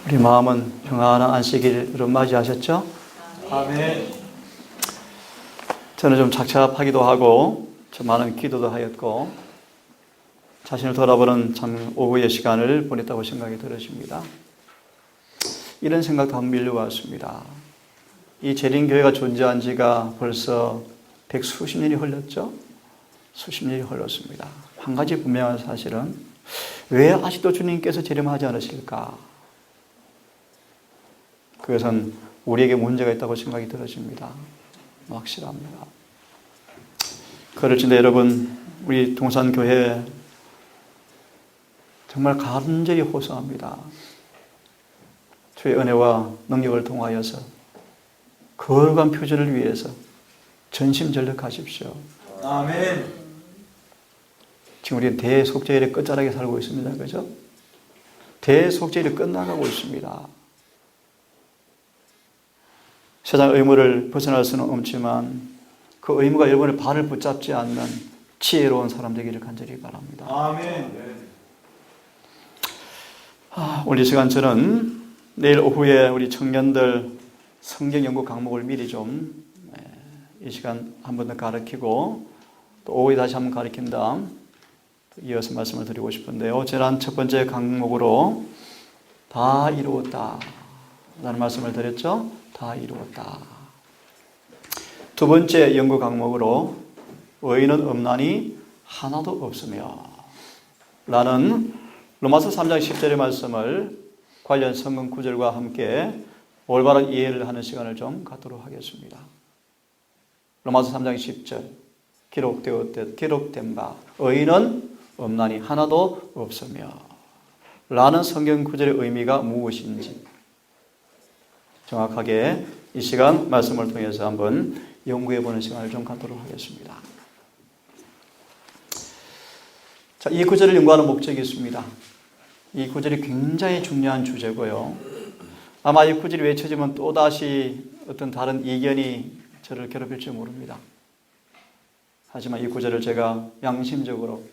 우리 마음은 평안한 안식일을 맞이하셨죠? 아멘. 저는 좀 착잡하기도 하고 좀 많은 기도도 하였고 자신을 돌아보는 참 오후의 시간을 보냈다고 생각이 들어집니다. 이런 생각도 한번 밀려왔습니다. 이 재림교회가 존재한 지가 벌써 백수십 년이 흘렀죠? 수십 년이 흘렀습니다. 한 가지 분명한 사실은 왜 아직도 주님께서 재림하지 않으실까? 그것은 우리에게 문제가 있다고 생각이 들어집니다. 확실합니다. 그럴진데 여러분, 우리 동산교회 정말 간절히 호소합니다. 주의 은혜와 능력을 통하여서 거룩한 표준을 위해서 전심전력하십시오. 아멘. 지금 우리는 대속죄일의 끝자락에 살고 있습니다. 그죠? 대속죄일이 끝나가고 있습니다. 세상 의무를 벗어날 수는 없지만 그 의무가 여러분의 발을 붙잡지 않는 지혜로운 사람 되기를 간절히 바랍니다. 아멘. 오늘 이 시간 저는 내일 오후에 우리 청년들 성경 연구 과목을 미리 좀 이 시간 한 번 더 가르치고 또 오후에 다시 한번 가르친 다음 이어서 말씀을 드리고 싶은데요. 지난 첫 번째 과목으로 다 이루었다 라는 말씀을 드렸죠. 다 이루었다. 두 번째 연구 과목으로 의인은 없나니 하나도 없으며 라는 로마서 3장 10절의 말씀을 관련 성경 구절과 함께 올바른 이해를 하는 시간을 좀 갖도록 하겠습니다. 로마서 3장 10절 기록된 바 의인은 없나니 하나도 없으며 라는 성경 구절의 의미가 무엇인지 정확하게 이 시간 말씀을 통해서 한번 연구해보는 시간을 좀 갖도록 하겠습니다. 자, 이 구절을 연구하는 목적이 있습니다. 이 구절이 굉장히 중요한 주제고요. 아마 이 구절이 외쳐지면 또다시 어떤 다른 이견이 저를 괴롭힐지 모릅니다. 하지만 이 구절을 제가 양심적으로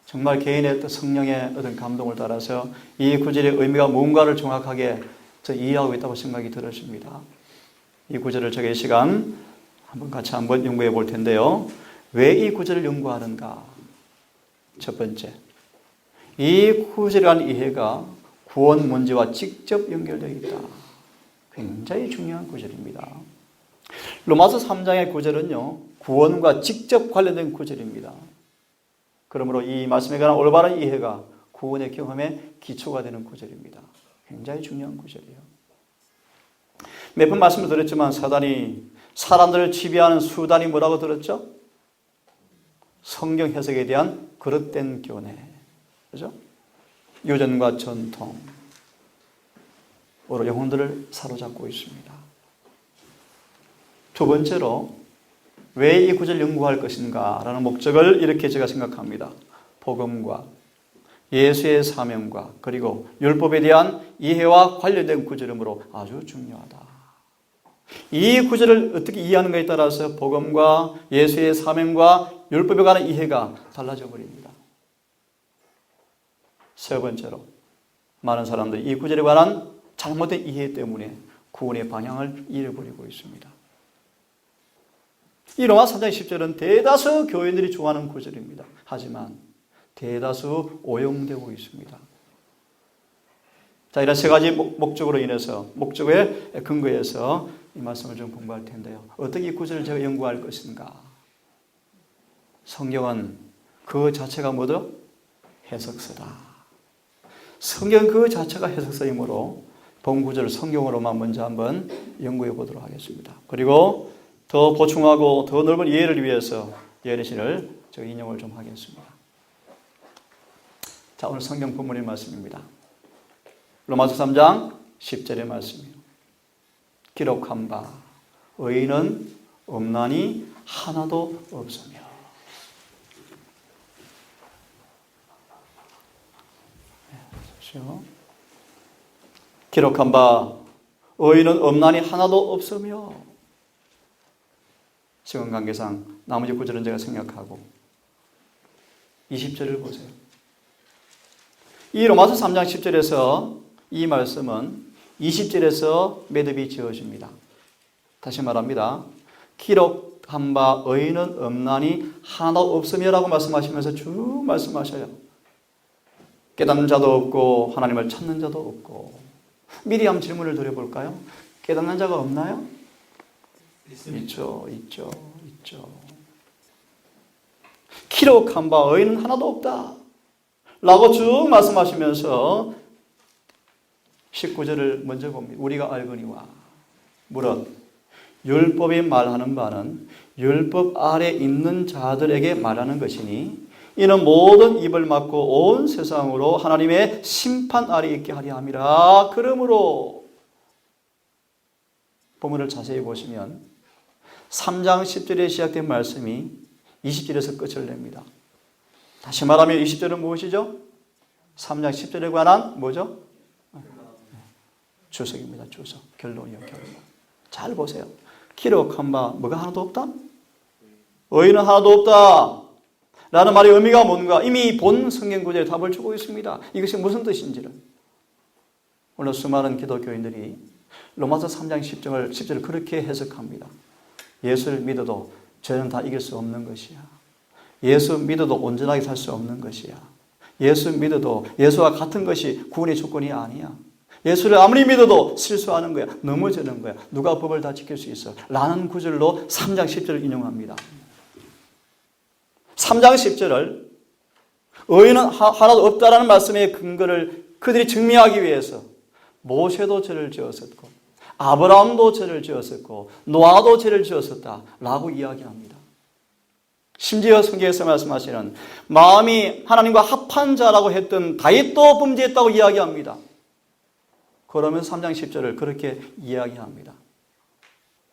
정말 개인의 어떤 성령의 어떤 감동을 따라서 이 구절의 의미가 뭔가를 정확하게 이해하고 있다고 생각이 들었습니다. 이 구절을 제가 이 시간 같이 한번 연구해 볼 텐데요. 왜 이 구절을 연구하는가? 첫 번째, 이 구절에 대한 이해가 구원 문제와 직접 연결되어 있다. 굉장히 중요한 구절입니다. 로마서 3장의 구절은요, 구원과 직접 관련된 구절입니다. 그러므로 이 말씀에 관한 올바른 이해가 구원의 경험의 기초가 되는 구절입니다. 굉장히 중요한 구절이에요. 몇 번 말씀을 드렸지만 사단이 사람들을 지배하는 수단이 뭐라고 들었죠? 성경 해석에 대한 그릇된 교내, 그죠? 유전과 전통으로 영혼들을 사로잡고 있습니다. 두 번째로 왜 이 구절을 연구할 것인가 라는 목적을 이렇게 제가 생각합니다. 복음과 예수의 사명과 그리고 율법에 대한 이해와 관련된 구절이므로 아주 중요하다. 이 구절을 어떻게 이해하는가에 따라서 복음과 예수의 사명과 율법에 관한 이해가 달라져 버립니다. 세 번째로 많은 사람들이 이 구절에 관한 잘못된 이해 때문에 구원의 방향을 잃어버리고 있습니다. 이 로마 3장 10절은 대다수 교인들이 좋아하는 구절입니다. 하지만 대다수 오용되고 있습니다. 자, 이런 세 가지 목적으로 인해서, 목적에 근거해서 이 말씀을 좀 공부할 텐데요. 어떻게 이 구절을 제가 연구할 것인가? 성경은 그 자체가 뭐죠? 해석서다. 성경 그 자체가 해석서이므로 본 구절을 성경으로만 먼저 한번 연구해 보도록 하겠습니다. 그리고 더 보충하고 더 넓은 이해를 위해서 예레신을 제가 인용을 좀 하겠습니다. 자, 오늘 성경 본문의 말씀입니다. 로마서 3장 10절의 말씀이에요. 기록한 바 의인은 없나니 하나도 없으며. 기록한 바 의인은 없나니 하나도 없으며. 시간 관계상 나머지 구절은 제가 생략하고 20절을 보세요. 이 로마서 3장 10절에서 이 말씀은 20절에서 매듭이 지어집니다. 다시 말합니다. 기록한 바 의인은 없나니 하나도 없으며라고 말씀하시면서 쭉 말씀하셔요. 깨닫는 자도 없고 하나님을 찾는 자도 없고. 미리 한번 질문을 드려볼까요? 깨닫는 자가 없나요? 있죠. 기록한 바 의인은 하나도 없다 라고 쭉 말씀하시면서 19절을 먼저 봅니다. 우리가 알거니와 무릇 율법이 말하는 바는 율법 아래 있는 자들에게 말하는 것이니 이는 모든 입을 막고 온 세상으로 하나님의 심판 아래 있게 하려 함이라. 그러므로 본문을 자세히 보시면 3장 10절에 시작된 말씀이 20절에서 끝을 냅니다. 다시 말하면 20절은 무엇이죠? 3장 10절에 관한 뭐죠? 주석입니다. 주석. 결론이요. 결론. 잘 보세요. 기록한 바 뭐가 하나도 없다? 의인은 하나도 없다 라는 말의 의미가 뭔가 이미 본 성경 구절에 답을 주고 있습니다. 이것이 무슨 뜻인지를. 오늘 수많은 기독교인들이 로마서 3장 10절을 그렇게 해석합니다. 예수를 믿어도 죄는 다 이길 수 없는 것이야. 예수 믿어도 온전하게 살 수 없는 것이야. 예수 믿어도 예수와 같은 것이 구원의 조건이 아니야. 예수를 아무리 믿어도 실수하는 거야. 넘어지는 거야. 누가 법을 다 지킬 수 있어? 라는 구절로 3장 10절을 인용합니다. 3장 10절을 의인은 하나도 없다라는 말씀의 근거를 그들이 증명하기 위해서 모세도 죄를 지었었고 아브라함도 죄를 지었었고 노아도 죄를 지었었다라고 이야기합니다. 심지어 성경에서 말씀하시는 마음이 하나님과 합한 자라고 했던 다윗도 범죄했다고 이야기합니다. 그러면 3장 10절을 그렇게 이야기합니다.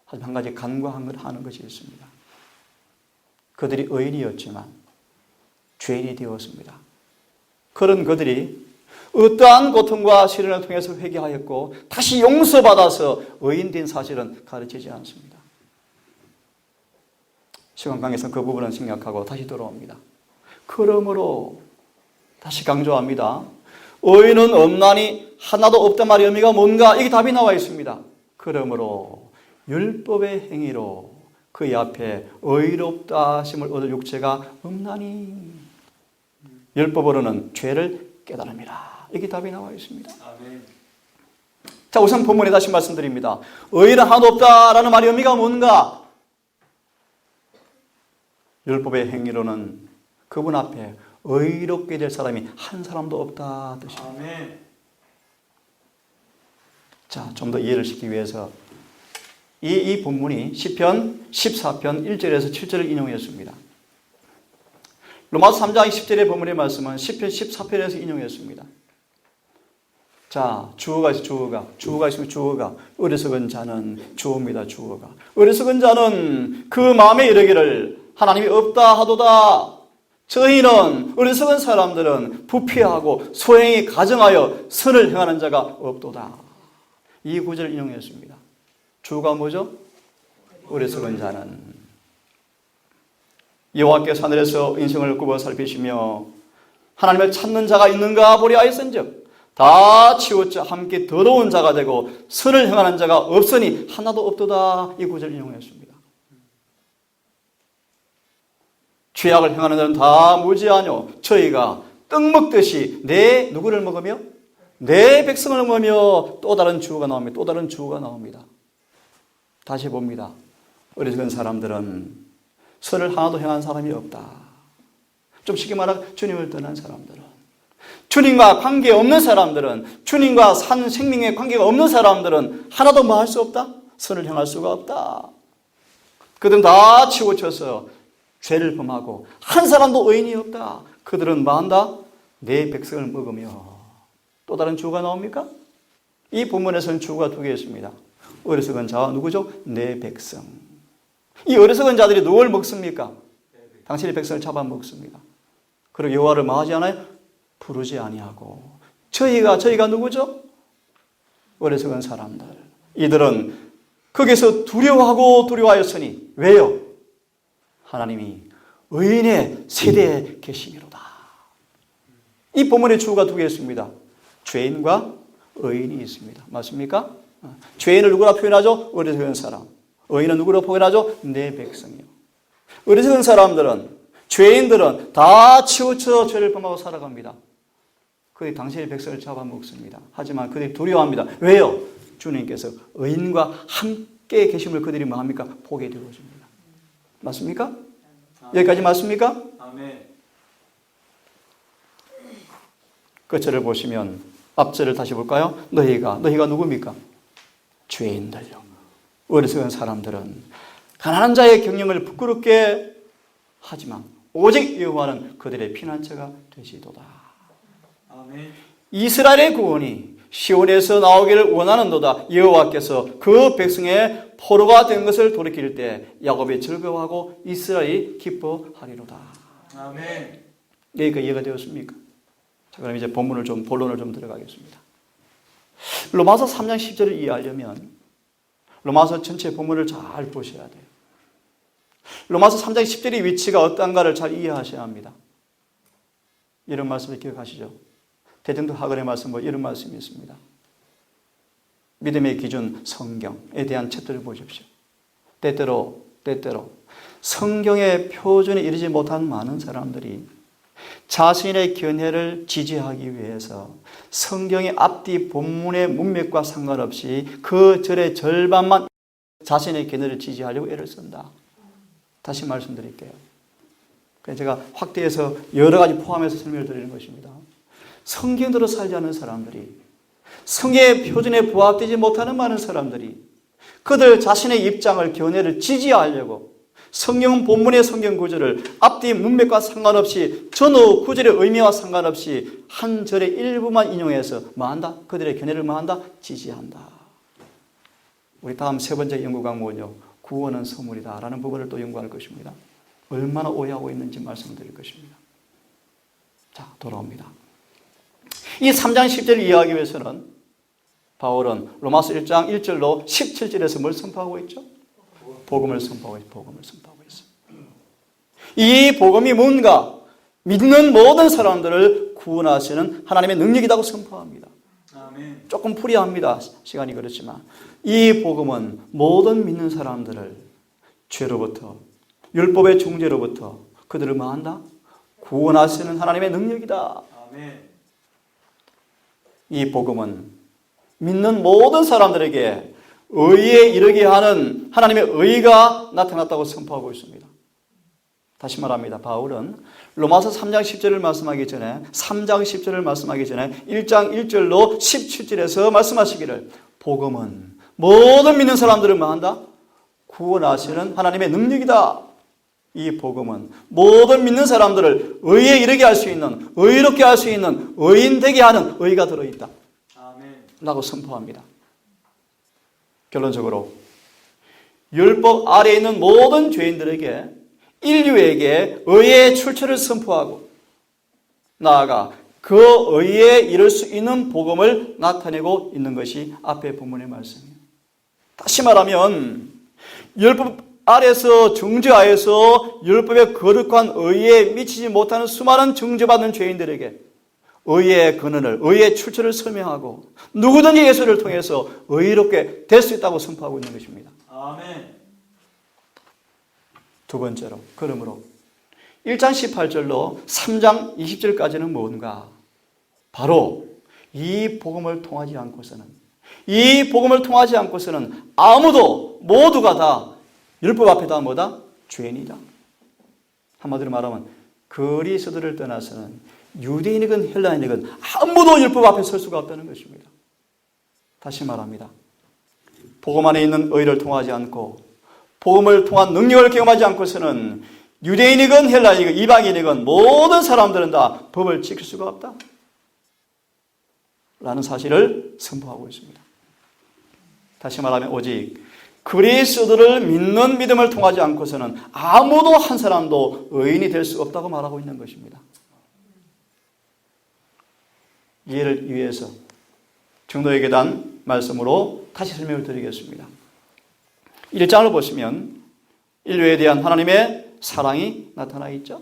하지만 한 가지 간과하는 것이 있습니다. 그들이 의인이었지만 죄인이 되었습니다. 그런 그들이 어떠한 고통과 시련을 통해서 회개하였고 다시 용서받아서 의인된 사실은 가르치지 않습니다. 시간 관계에서 그 부분은 생략하고 다시 돌아옵니다. 그러므로 다시 강조합니다. 의인은 없나니 하나도 없단 말의 의미가 뭔가? 이게 답이 나와 있습니다. 그러므로 율법의 행위로 그의 앞에 의롭다 하심을 얻을 육체가 없나니 율법으로는 죄를 깨달음이라. 이게 답이 나와 있습니다. 아멘. 자, 우선 본문에 다시 말씀드립니다. 의인은 하나도 없다라는 말의 의미가 뭔가? 율법의 행위로는 그분 앞에 의롭게 될 사람이 한 사람도 없다 뜻입니다. 아멘. 자, 좀 더 이해를 시키기 위해서 이 본문이 시편 14편 1절에서 7절을 인용했습니다. 로마서 3장 10절의 본문의 말씀은 시편 14편에서 인용했습니다. 자, 주어가 있으면 주어가 어리석은 자는 주어입니다. 주어가 어리석은 자는 그 마음에 이르기를 하나님이 없다 하도다. 저희는 어리석은 사람들은 부패하고 소행이 가정하여 선을 행하는 자가 없도다. 이 구절을 인용했습니다. 주가 뭐죠? 어리석은 자는 여호와께서 하늘에서 인생을 굽어 살피시며 하나님을 찾는 자가 있는가 보려 하였은즉 다 치우쳐 함께 더러운 자가 되고 선을 행하는 자가 없으니 하나도 없도다. 이 구절을 인용했습니다. 죄악을 행하는 자는 다 무지하뇨 저희가 떡 먹듯이 내 누구를 먹으며 내 백성을 먹으며 또 다른 주어가 나옵니다. 또 다른 주어가 나옵니다. 다시 봅니다. 어리석은 사람들은 선을 하나도 행한 사람이 없다. 좀 쉽게 말하면 주님을 떠난 사람들은, 주님과 관계없는 사람들은, 주님과 산 생명에 관계가 없는 사람들은 하나도 뭐 할 수 없다? 선을 행할 수가 없다. 그들은 다 치우쳐서 죄를 범하고 한 사람도 의인이 없다. 그들은 뭐 한다? 내 백성을 먹으며. 또 다른 주어가 나옵니까? 이 본문에서는 주어가 두 개 있습니다. 어리석은 자와 누구죠? 내 백성. 이 어리석은 자들이 누굴 먹습니까? 당신의 백성을 잡아먹습니다. 그리고 여호와를 뭐 하지 않아요? 부르지 아니하고. 저희가 누구죠? 어리석은 사람들. 이들은 거기서 두려워하였으니 왜요? 하나님이 의인의 세대에 계심이로다. 이 본문의 주어가 두 개 있습니다. 죄인과 의인이 있습니다. 맞습니까? 죄인을 누구라 표현하죠? 어리석은 사람. 의인은 누구로 표현하죠? 내 백성이요. 어리석은 사람들은, 죄인들은 다 치우쳐 죄를 범하고 살아갑니다. 그들이 당신의 백성을 잡아먹습니다. 하지만 그들이 두려워합니다. 왜요? 주님께서 의인과 함께 계심을 그들이 뭐합니까? 보게 되어줍니다. 맞습니까? 여기까지 맞습니까? 아멘. 끝절을 보시면 앞절을 다시 볼까요? 너희가 누굽니까? 죄인들요. 어리석은 사람들은 가난한 자의 경영을 부끄럽게 하지만 오직 여호와는 그들의 피난처가 되시도다. 아멘. 이스라엘의 구원이 시온에서 나오기를 원하는도다. 여호와께서 그 백성의 포로가 된 것을 돌이킬 때 야곱이 즐거워하고 이스라엘이 기뻐하리로다. 아멘. 여기가 이해가 되었습니까? 자, 그럼 이제 본론을 좀 들어가겠습니다. 로마서 3장 10절을 이해하려면 로마서 전체 본문을 잘 보셔야 돼요. 로마서 3장 10절의 위치가 어떠한가를 잘 이해하셔야 합니다. 이런 말씀을 기억하시죠? 대정도 하건의 말씀 이런 말씀이 있습니다. 믿음의 기준 성경에 대한 챕터를 보십시오. 때때로 성경의 표준에 이르지 못한 많은 사람들이 자신의 견해를 지지하기 위해서 성경의 앞뒤 본문의 문맥과 상관없이 그 절의 절반만 자신의 견해를 지지하려고 애를 쓴다. 다시 말씀드릴게요. 그래서 제가 확대해서 여러 가지 포함해서 설명을 드리는 것입니다. 성경대로 살지 않는 사람들이, 성경의 표준에 부합되지 못하는 많은 사람들이 그들 자신의 입장을, 견해를 지지하려고 성경 본문의 성경 구절을 앞뒤 문맥과 상관없이 전후 구절의 의미와 상관없이 한 절의 일부만 인용해서 뭐한다? 그들의 견해를 뭐한다? 지지한다. 우리 다음 세 번째 연구 과목은요, 구원은 선물이다 라는 부분을 또 연구할 것입니다. 얼마나 오해하고 있는지 말씀드릴 것입니다. 자, 돌아옵니다. 이 3장 10절을 이해하기 위해서는 바울은 로마서 1장 1절로 17절에서 뭘 선포하고 있죠? 복음을 선포하고 있어요. 이 복음이 뭔가? 믿는 모든 사람들을 구원하시는 하나님의 능력이라고 선포합니다. 아멘. 조금 풀이합니다. 시간이 그렇지만 이 복음은 모든 믿는 사람들을 죄로부터, 율법의 중죄로부터 그들을 뭐한다? 구원하시는 하나님의 능력이다. 아멘. 이 복음은 믿는 모든 사람들에게 의에 이르게 하는 하나님의 의가 나타났다고 선포하고 있습니다. 다시 말합니다. 바울은 로마서 3장 10절을 말씀하기 전에 3장 10절을 말씀하기 전에 1장 1절로 17절에서 말씀하시기를 복음은 모든 믿는 사람들을 뭐한다? 구원하시는 하나님의 능력이다. 이 복음은 모든 믿는 사람들을 의에 이르게 할 수 있는, 의롭게 할 수 있는, 의인 되게 하는 의가 들어있다. 아멘. 라고 선포합니다. 결론적으로 율법 아래에 있는 모든 죄인들에게, 인류에게 의의 출처를 선포하고 나아가 그 의에 이를 수 있는 복음을 나타내고 있는 것이 앞의 본문의 말씀이에요. 다시 말하면 율법 아래서 정죄하여서 율법의 거룩한 의에 미치지 못하는 수많은 정죄받는 죄인들에게 의의 근원을, 의의 출처를 설명하고 누구든지 예수를 통해서 의롭게 될 수 있다고 선포하고 있는 것입니다. 아멘. 두 번째로, 그러므로 1장 18절로 3장 20절까지는 뭔가? 바로 이 복음을 통하지 않고서는 아무도, 모두가 다 율법 앞에 다 뭐다? 죄인이다. 한마디로 말하면 그리스도를 떠나서는 유대인이건 헬라인이건 아무도 율법 앞에 설 수가 없다는 것입니다. 다시 말합니다. 복음 안에 있는 의를 통하지 않고 복음을 통한 능력을 경험하지 않고서는 유대인이건 헬라인이건 이방인이건 모든 사람들은 다 법을 지킬 수가 없다 라는 사실을 선포하고 있습니다. 다시 말하면 오직 그리스도를 믿는 믿음을 통하지 않고서는 아무도 한 사람도 의인이 될 수 없다고 말하고 있는 것입니다. 이해를 위해서 정도의 계단 말씀으로 다시 설명을 드리겠습니다. 1장을 보시면 인류에 대한 하나님의 사랑이 나타나 있죠.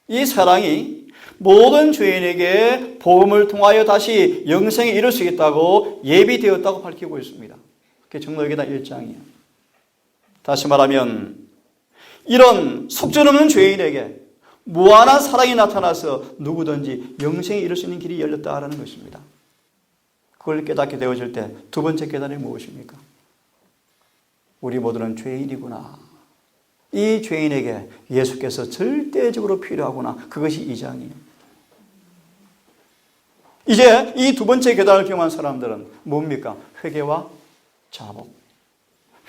이 사랑이 모든 죄인에게 복음을 통하여 다시 영생에 이를 수 있다고 예비되었다고 밝히고 있습니다. 그게 정로기다 1장이에요. 다시 말하면 이런 속죄없는 죄인에게 무한한 사랑이 나타나서 누구든지 영생에 이를 수 있는 길이 열렸다라는 것입니다. 그걸 깨닫게 되어질 때 두 번째 깨달음이 무엇입니까? 우리 모두는 죄인이구나. 이 죄인에게 예수께서 절대적으로 필요하구나. 그것이 2장이에요. 이제 이 두 번째 깨달음을 경험한 사람들은 뭡니까? 회개와 자복.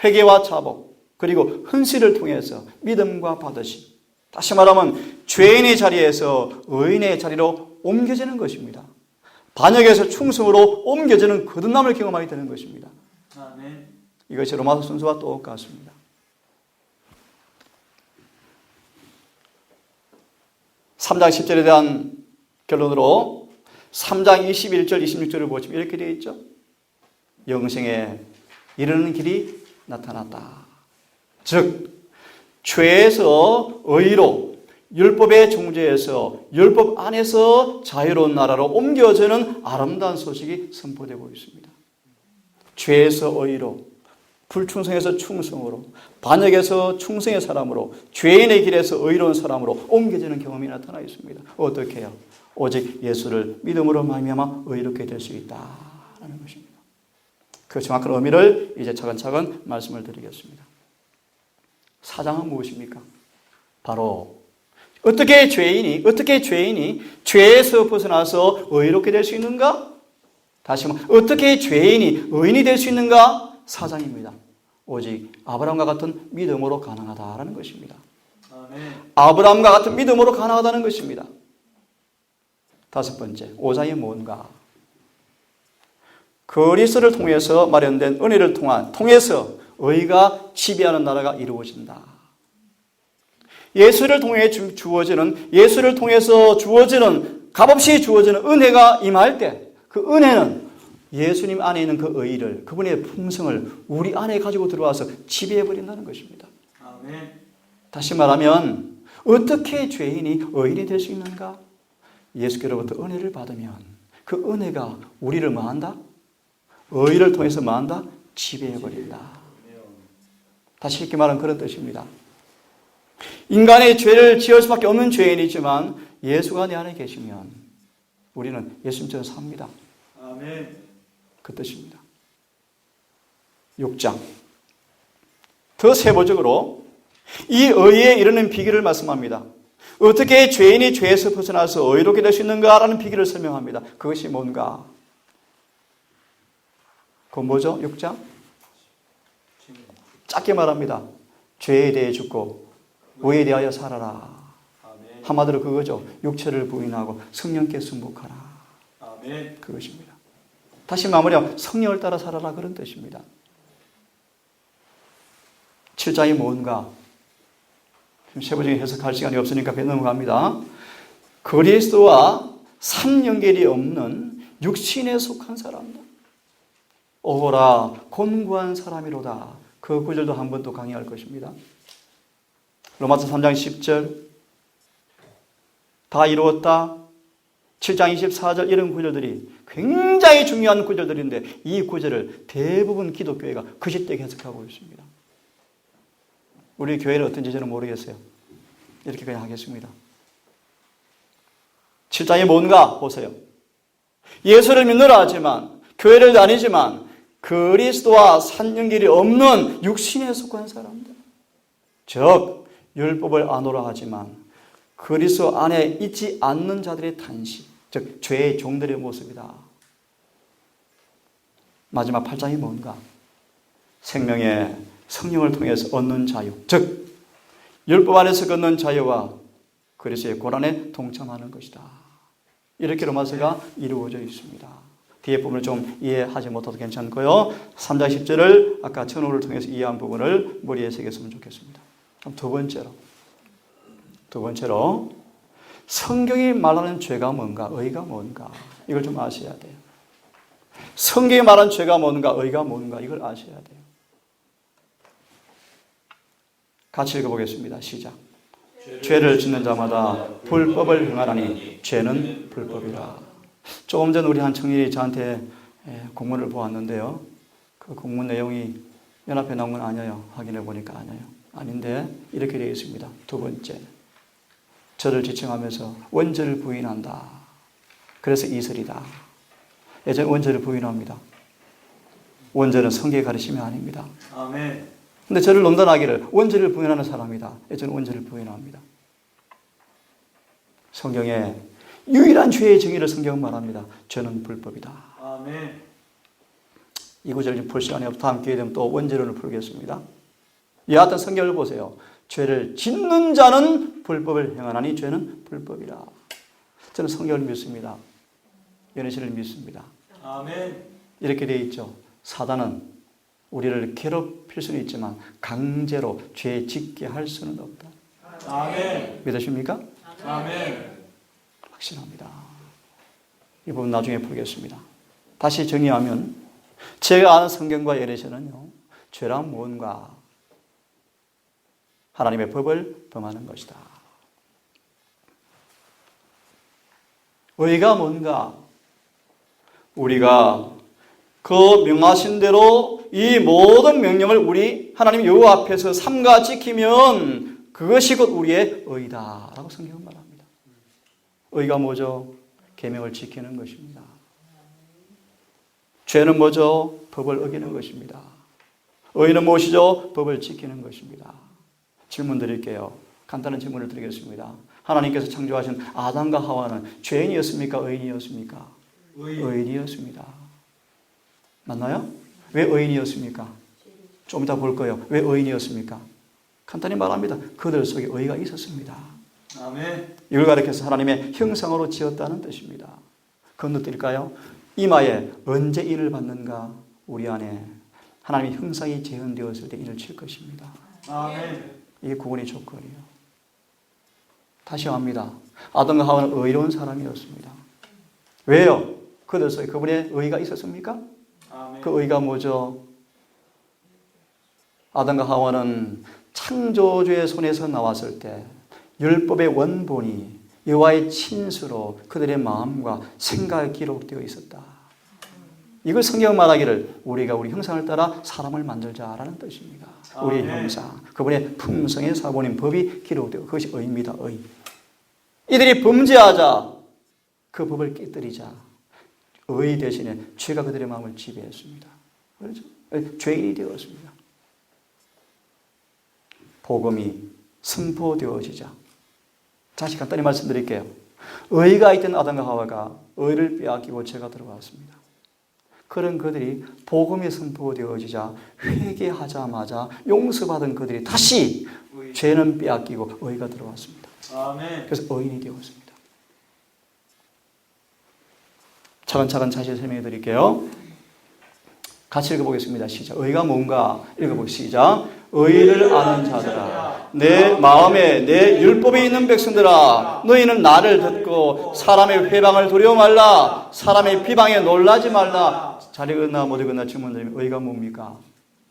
회개와 자복. 그리고 헌신을 통해서 믿음과 받으심. 다시 말하면 죄인의 자리에서 의인의 자리로 옮겨지는 것입니다. 반역에서 충성으로 옮겨지는 거듭남을 경험하게 되는 것입니다. 아멘. 이것이 로마서 순서와 똑같습니다. (3장 10절에) 대한 결론으로 3장 21절 26절을 보시면 이렇게 되어 있죠. 영생에 이르는 길이 나타났다. 즉 죄에서 의로, 율법의 종죄에서 율법 안에서 자유로운 나라로 옮겨지는 아름다운 소식이 선포되고 있습니다. 죄에서 의로, 불충성에서 충성으로, 반역에서 충성의 사람으로, 죄인의 길에서 의로운 사람으로 옮겨지는 경험이 나타나 있습니다. 어떻게 해요? 오직 예수를 믿음으로 말미암아 의롭게 될 수 있다라는 것입니다. 그 정확한 의미를 이제 차근차근 말씀을 드리겠습니다. 4장은 무엇입니까? 바로 어떻게 죄인이 죄에서 벗어나서 의롭게 될 수 있는가? 다시 한번 어떻게 죄인이 의인이 될 수 있는가? 4장입니다. 오직 아브라함과 같은 믿음으로 가능하다라는 것입니다. 아멘. 아브라함과 같은 믿음으로 가능하다는 것입니다. 다섯 번째, 5장이 뭔가? 그리스도를 통해서 마련된 은혜를 통해서 의가 지배하는 나라가 이루어진다. 예수를 통해서 주어지는 값없이 주어지는 은혜가 임할 때 그 은혜는 예수님 안에 있는 그 의를, 그분의 풍성을 우리 안에 가지고 들어와서 지배해버린다는 것입니다. 아멘. 다시 말하면 어떻게 죄인이 의인이 될 수 있는가? 예수께로부터 은혜를 받으면 그 은혜가 우리를 뭐한다? 의를 통해서 뭐한다? 지배해버린다. 다시 이렇게 말하면 그런 뜻입니다. 인간의 죄를 지을 수밖에 없는 죄인이지만 예수가 내 안에 계시면 우리는 예수님처럼 삽니다. 아멘. 그 뜻입니다. 6장. 더 세부적으로 이 의에 이르는 비결을 말씀합니다. 어떻게 죄인이 죄에서 벗어나서 의롭게 될 수 있는가라는 비결을 설명합니다. 그것이 뭔가? 그건 뭐죠? 6장? 짧게 말합니다. 죄에 대해 죽고 의에 대하여 살아라. 아멘. 한마디로 그거죠. 육체를 부인하고 성령께 순복하라. 아멘. 그것입니다. 다시 마무리하면 성령을 따라 살아라 그런 뜻입니다. 7장이 뭔가? 세부적인 해석할 시간이 없으니까 넘어갑니다. 그리스도와 삼연결이 없는 육신에 속한 사람들. 오호라 곤고한 사람이로다. 그 구절도 한 번 또 강의할 것입니다. 로마서 3장 10절 다 이루었다. 7장 24절 이런 구절들이 굉장히 중요한 구절들인데 이 구절을 대부분 기독교회가 거짓되게 해석하고 있습니다. 우리 교회는 어떤지 저는 모르겠어요. 이렇게 그냥 하겠습니다. 7장이 뭔가 보세요. 예수를 믿노라 하지만 교회를 다니지만 그리스도와 산연결이 없는 육신에 속한 사람들, 즉 율법을 안오라 하지만 그리스도 안에 있지 않는 자들의 탄식, 즉 죄의 종들의 모습이다. 마지막 8장이 뭔가? 생명의 성령을 통해서 얻는 자유, 즉 율법 안에서 얻는 자유와 그리스도의 고난에 동참하는 것이다. 이렇게 로마서가 이루어져 있습니다. 뒤에 부분을 좀 이해하지 못해도 괜찮고요. 3장 10절을 아까 천호를 통해서 이해한 부분을 머리에 새겼으면 좋겠습니다. 그럼 두 번째로 성경이 말하는 죄가 뭔가, 의가 뭔가 이걸 좀 아셔야 돼요. 성경이 말하는 죄가 뭔가, 의가 뭔가 이걸 아셔야 돼요. 같이 읽어보겠습니다. 시작. 죄를 짓는 자마다 불법을 행하나니 죄는 불법이라. 조금 전 우리 한 청년이 저한테 공문을 보았는데요. 그 공문 내용이 연합에 나온 건 아니에요. 확인해 보니까 아니에요. 아닌데 이렇게 되어 있습니다. 두 번째, 저를 지칭하면서 원죄를 부인한다. 그래서 이설이다. 예전 원죄를 부인합니다. 원죄는 성경의 가르침이 아닙니다. 아멘. 근데 저를 논단하기를 원죄를 부인하는 사람이다. 저는 원죄를 부인합니다. 성경에 유일한 죄의 정의를 성경은 말합니다. 죄는 불법이다. 아멘. 이 구절을 좀 풀 시간이 없다. 다음 기회 되면 또 원죄론을 풀겠습니다. 여하튼 성경을 보세요. 죄를 짓는 자는 불법을 행하나니 죄는 불법이라. 저는 성경을 믿습니다. 연애신을 믿습니다. 아멘. 이렇게 되어 있죠. 사단은 우리를 괴롭힐 수는 있지만 강제로 죄 짓게 할 수는 없다. 아멘. 믿으십니까? 아멘. 확신합니다. 이 부분 나중에 풀겠습니다. 다시 정의하면 제가 아는 성경과 예레신은요, 죄란 무언가? 하나님의 법을 범하는 것이다. 의가 뭔가? 우리가 그 명하신 대로 이 모든 명령을 우리 하나님 여호와 앞에서 삼가 지키면 그것이 곧 우리의 의다라고 성경은 말합니다. 의가 뭐죠? 계명을 지키는 것입니다. 죄는 뭐죠? 법을 어기는 것입니다. 의는 무엇이죠? 법을 지키는 것입니다. 질문 드릴게요. 간단한 질문을 드리겠습니다. 하나님께서 창조하신 아담과 하와는 죄인이었습니까? 의인이었습니까? 의인이었습니다. 맞나요? 왜 의인이었습니까? 좀 이따 볼 거예요. 왜 의인이었습니까? 간단히 말합니다. 그들 속에 의가 있었습니다. 아멘. 이걸 가리켜서 하나님의 형상으로 지었다는 뜻입니다. 건너뛸까요? 이마에 언제 인을 받는가? 우리 안에 하나님의 형상이 재현되었을 때 인을 칠 것입니다. 아멘. 이게 구원의 조건이에요. 다시 합니다. 아담과 하와는 의로운 사람이었습니다. 왜요? 그들 속에 그분의 의가 있었습니까? 아멘. 그 의가 뭐죠? 아담과 하와는 창조주의 손에서 나왔을 때 율법의 원본이 여호와의 친수로 그들의 마음과 생각에 기록되어 있었다. 이걸 성경 말하기를 우리가 우리 형상을 따라 사람을 만들자라는 뜻입니다. 우리의 형상, 그분의 품성의 사본인 법이 기록되고 그것이 의입니다. 의. 이들이 범죄하자 그 법을 깨뜨리자 의 대신에 죄가 그들의 마음을 지배했습니다. 그렇죠? 죄인이 되었습니다. 복음이 선포되어지자 다시 간단히 말씀드릴게요. 의가 있던 아담과 하와가 의를 빼앗기고 죄가 들어왔습니다. 그런 그들이 복음이 선포되어지자 회개하자마자 용서받은 그들이 다시 죄는 빼앗기고 의가 들어왔습니다. 아멘. 그래서 의인이 되었습니다. 차근차근 자세히 설명해 드릴게요. 같이 읽어보겠습니다. 시작. 의가 뭔가 읽어보시죠. 의를 아는 자들아, 내 마음에 내 율법이 있는 백성들아, 너희는 나를 듣고 사람의 회방을 두려워 말라. 사람의 비방에 놀라지 말라. 잘 읽었나 못 읽었나 질문드리면 의가 뭡니까?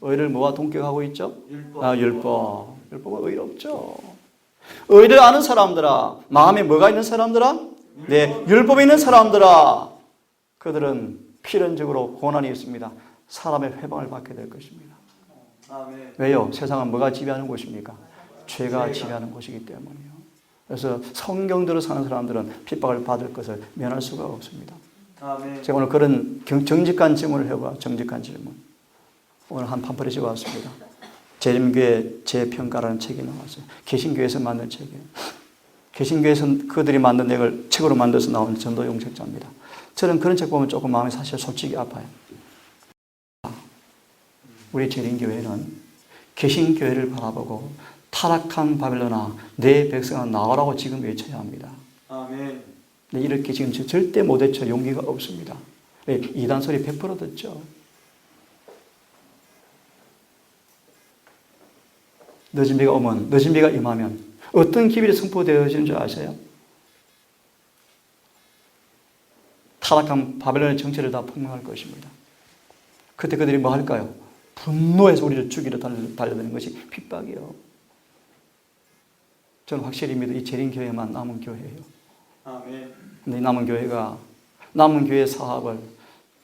의를 뭐와 동격하고 있죠? 율법. 율법. 율법은 의롭죠. 의를 아는 사람들아, 마음에 뭐가 있는 사람들아? 네, 율법이 있는 사람들아, 그들은 필연적으로 고난이 있습니다. 사람의 회방을 받게 될 것입니다. 아멘. 왜요? 세상은 뭐가 지배하는 곳입니까? 죄가 지배하는 곳이기 때문이에요. 그래서 성경대로 사는 사람들은 핍박을 받을 것을 면할 수가 없습니다. 아멘. 제가 오늘 그런 정직한 질문을 해봐. 정직한 질문. 오늘 한 판퍼리 찍어왔습니다. 재림교회 재평가라는 책이 나왔어요. 개신교회에서 만든 책이에요. 개신교회에서 그들이 만든 책을 책으로 만들어서 나온 전도용 책자입니다. 저는 그런 책 보면 조금 마음이 사실 솔직히 아파요. 우리 재림교회는 개신교회를 바라보고 타락한 바벨론아 내 백성아 나오라고 지금 외쳐야 합니다. 아멘. 근데 이렇게 지금 절대 못 외쳐 용기가 없습니다. 왜? 이단 소리 100% 듣죠. 늦은 비가 오면, 늦은 비가 임하면 어떤 기별이 선포되어지는 줄 아세요? 타락한 바벨론의 정체를 다 폭망할 것입니다. 그때 그들이 뭐 할까요? 분노해서 우리를 죽이러 달려드는 것이 핍박이요. 저는 확실히 믿어 이 재림교회만 남은 교회예요. 아멘. 근데 이 남은 교회가 남은 교회 사업을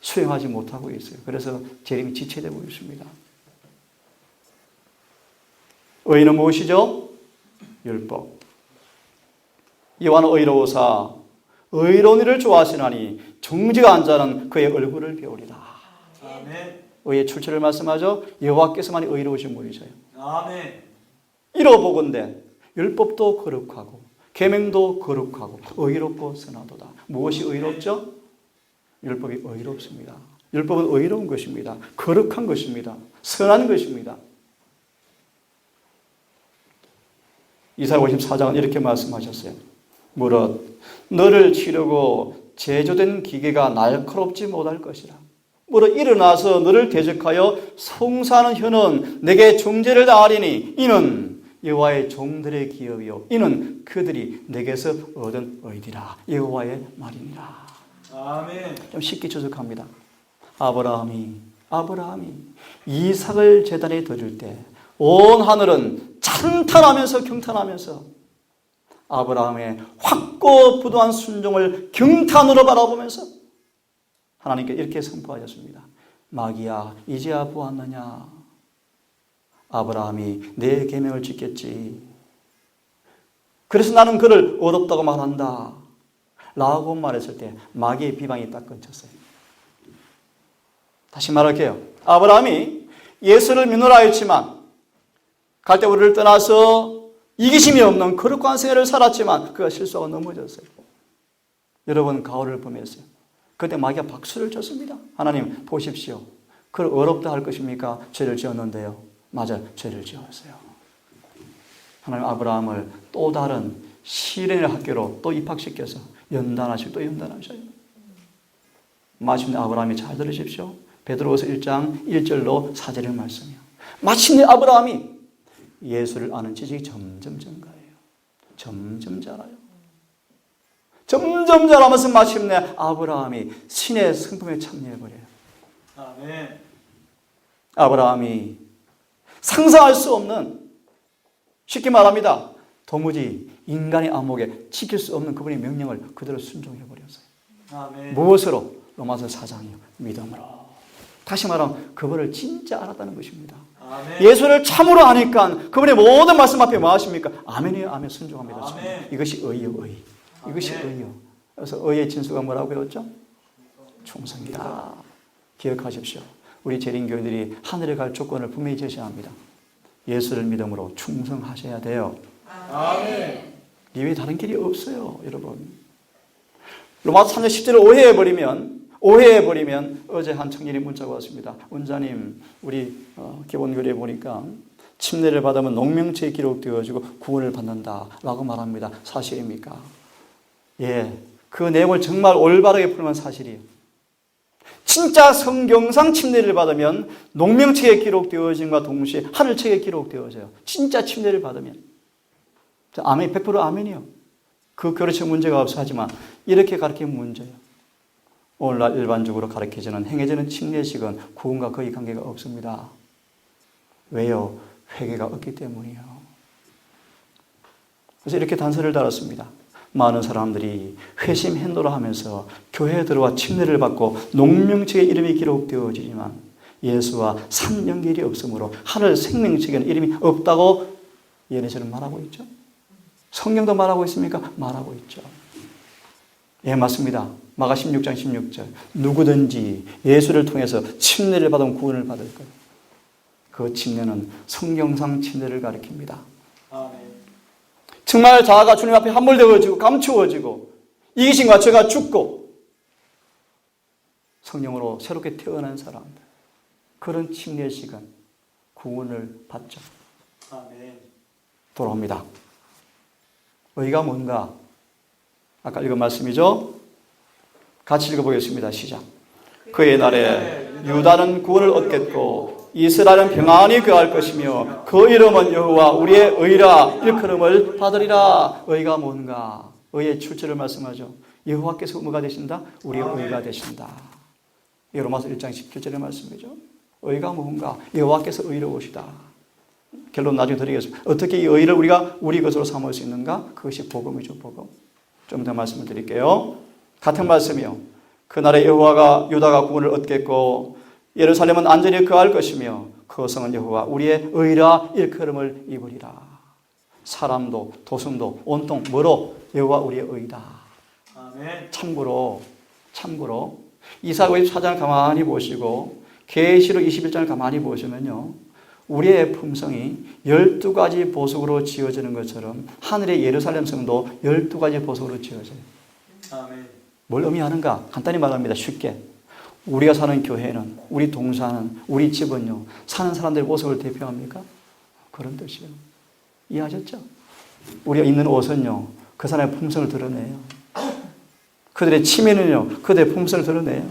수행하지 못하고 있어요. 그래서 재림이 지체되고 있습니다. 의는 무엇이죠? 율법. 여호와는 의로우사 의로운 이를 좋아하시나니 정직한 한 자는 그의 얼굴을 배우리라. 아멘. 의의 출처를 말씀하죠. 여호와께서만이 의로우신 분이셔요. 아멘. 이로보건대 율법도 거룩하고 계명도 거룩하고 의롭고 선하도다. 무엇이 의롭죠? 율법이 의롭습니다. 율법은 의로운 것입니다. 거룩한 것입니다. 선한 것입니다. 이사야 54장은 이렇게 말씀하셨어요. 무릇 너를 치르고 제조된 기계가 날카롭지 못할 것이라. 무릇 일어나서 너를 대적하여 송사하는 혀는 내게 정죄를 다하리니 이는 여호와의 종들의 기업이요 이는 그들이 내게서 얻은 의디라. 여호와의 말이니라. 아멘. 좀 쉽게 추적합니다. 아브라함이 이삭을 제단에 드릴 때 온 하늘은 찬탄하면서 경탄하면서 아브라함의 확고부도한 순종을 경탄으로 바라보면서 하나님께 이렇게 선포하셨습니다. 마귀야 이제야 보았느냐. 아브라함이 내 계명을 지켰지. 그래서 나는 그를 의롭다고 말한다 라고 말했을 때 마귀의 비방이 딱 끊쳤어요. 다시 말할게요. 아브라함이 예수를 믿노라 했지만 갈대우리를 떠나서 이기심이 없는 거룩한 생애를 살았지만 그가 실수하고 넘어졌어요. 여러분 가오를 범했어요. 그때 마귀가 박수를 쳤습니다. 하나님 보십시오. 그를 어렵다 할 것입니까? 죄를 지었는데요. 맞아요. 죄를 지었어요. 하나님 아브라함을 또 다른 시련의 학교로 또 입학시켜서 연단하시고 또 연단하셔요. 마침내 아브라함이 잘 들으십시오. 베드로후서 1장 1절로 4절의 말씀이요. 마침내 아브라함이 예수를 아는 지식이 점점 증가해요. 점점 자라요. 점점 자라면서 마침내 아브라함이 신의 성품에 참여해버려요. 아멘. 아브라함이 상상할 수 없는, 쉽게 말합니다. 도무지 인간의 안목에 지킬 수 없는 그분의 명령을 그대로 순종해버렸어요. 아멘. 무엇으로? 로마서 4장이요. 믿음으로. 다시 말하면 그분을 진짜 알았다는 것입니다. 아멘. 예수를 참으로 아니까 그분의 모든 말씀 앞에 뭐 하십니까? 아멘이요. 아멘 순종합니다. 아멘. 이것이 의요. 의. 이것이 아멘. 의요. 그래서 의의 진수가 뭐라고 배웠죠? 충성이다. 기억하십시오. 우리 재림교인들이 하늘에 갈 조건을 분명히 제시해야 합니다. 예수를 믿음으로 충성하셔야 돼요. 아멘. 이외에 다른 길이 없어요, 여러분. 로마서 3장 10절을 오해해버리면 어제 한 청년이 문자가 왔습니다. 원자님, 우리 기본교리에 보니까 침례를 받으면 농명체에 기록되어지고 구원을 받는다라고 말합니다. 사실입니까? 예, 그 내용을 정말 올바르게 풀면 사실이에요. 진짜 성경상 침례를 받으면 농명책에 기록되어짐과 동시에 하늘책에 기록되어져요. 진짜 침례를 받으면. 아멘, 100% 아멘이요. 그 교리적 문제가 없어 하지만 이렇게 가르치면 문제예요. 오늘날 일반적으로 가르쳐지는 행해지는 침례식은 구원과 거의 관계가 없습니다. 왜요? 회개가 없기 때문이에요. 그래서 이렇게 단서를 달았습니다. 많은 사람들이 회심 행도를 하면서 교회에 들어와 침례를 받고 농명책에 이름이 기록되어지지만 예수와 산 연결이 없으므로 하늘 생명책에는 이름이 없다고 예언에서는 말하고 있죠. 성경도 말하고 있습니까? 말하고 있죠. 예, 맞습니다. 마가 16장 16절. 누구든지 예수를 통해서 침례를 받으면 구원을 받을 거예요. 그 침례는 성경상 침례를 가리킵니다. 아멘. 정말 자아가 주님 앞에 함몰되어지고 감추어지고 이기심과 죄가 죽고 성령으로 새롭게 태어난 사람들, 그런 침례식은 구원을 받죠. 아멘. 돌아옵니다. 의가 뭔가? 아까 읽은 말씀이죠? 같이 읽어보겠습니다. 시작. 그의 날에 유다는 구원을 얻겠고 이스라엘은 평안히 거할 것이며 그 이름은 여호와 우리의 의라 일컬음을 받으리라. 의가 뭔가? 의의 출처를 말씀하죠. 여호와께서 뭐가 되신다? 우리의 의가 되신다. 이 로마서 1장 17절의 말씀이죠. 의가 뭔가? 여호와께서 의로우시다. 결론 나중에 드리겠습니다. 어떻게 이 의를 우리가 우리 것으로 삼을 수 있는가? 그것이 복음이죠, 복음. 좀 더 말씀을 드릴게요. 같은 말씀이요. 그날에 여호와가 유다가 구원을 얻겠고 예루살렘은 안전히 거할 것이며 그 성은 여호와 우리의 의라 일컬음을 입으리라. 사람도 도성도 온통 뭐로? 여호와 우리의 의다. 아멘. 참고로 이사야 54장을 가만히 보시고 계시록 21장을 가만히 보시면요. 우리의 품성이 12가지 보석으로 지어지는 것처럼 하늘의 예루살렘 성도 12가지 보석으로 지어져요. 아멘. 뭘 의미하는가? 간단히 말합니다. 쉽게. 우리가 사는 교회는, 우리 동사는, 우리 집은요. 사는 사람들의 모습을 대표합니까? 그런 뜻이에요. 이해하셨죠? 우리가 입는 옷은요. 그 사람의 품성을 드러내요. 그들의 취미는요. 그들의 품성을 드러내요.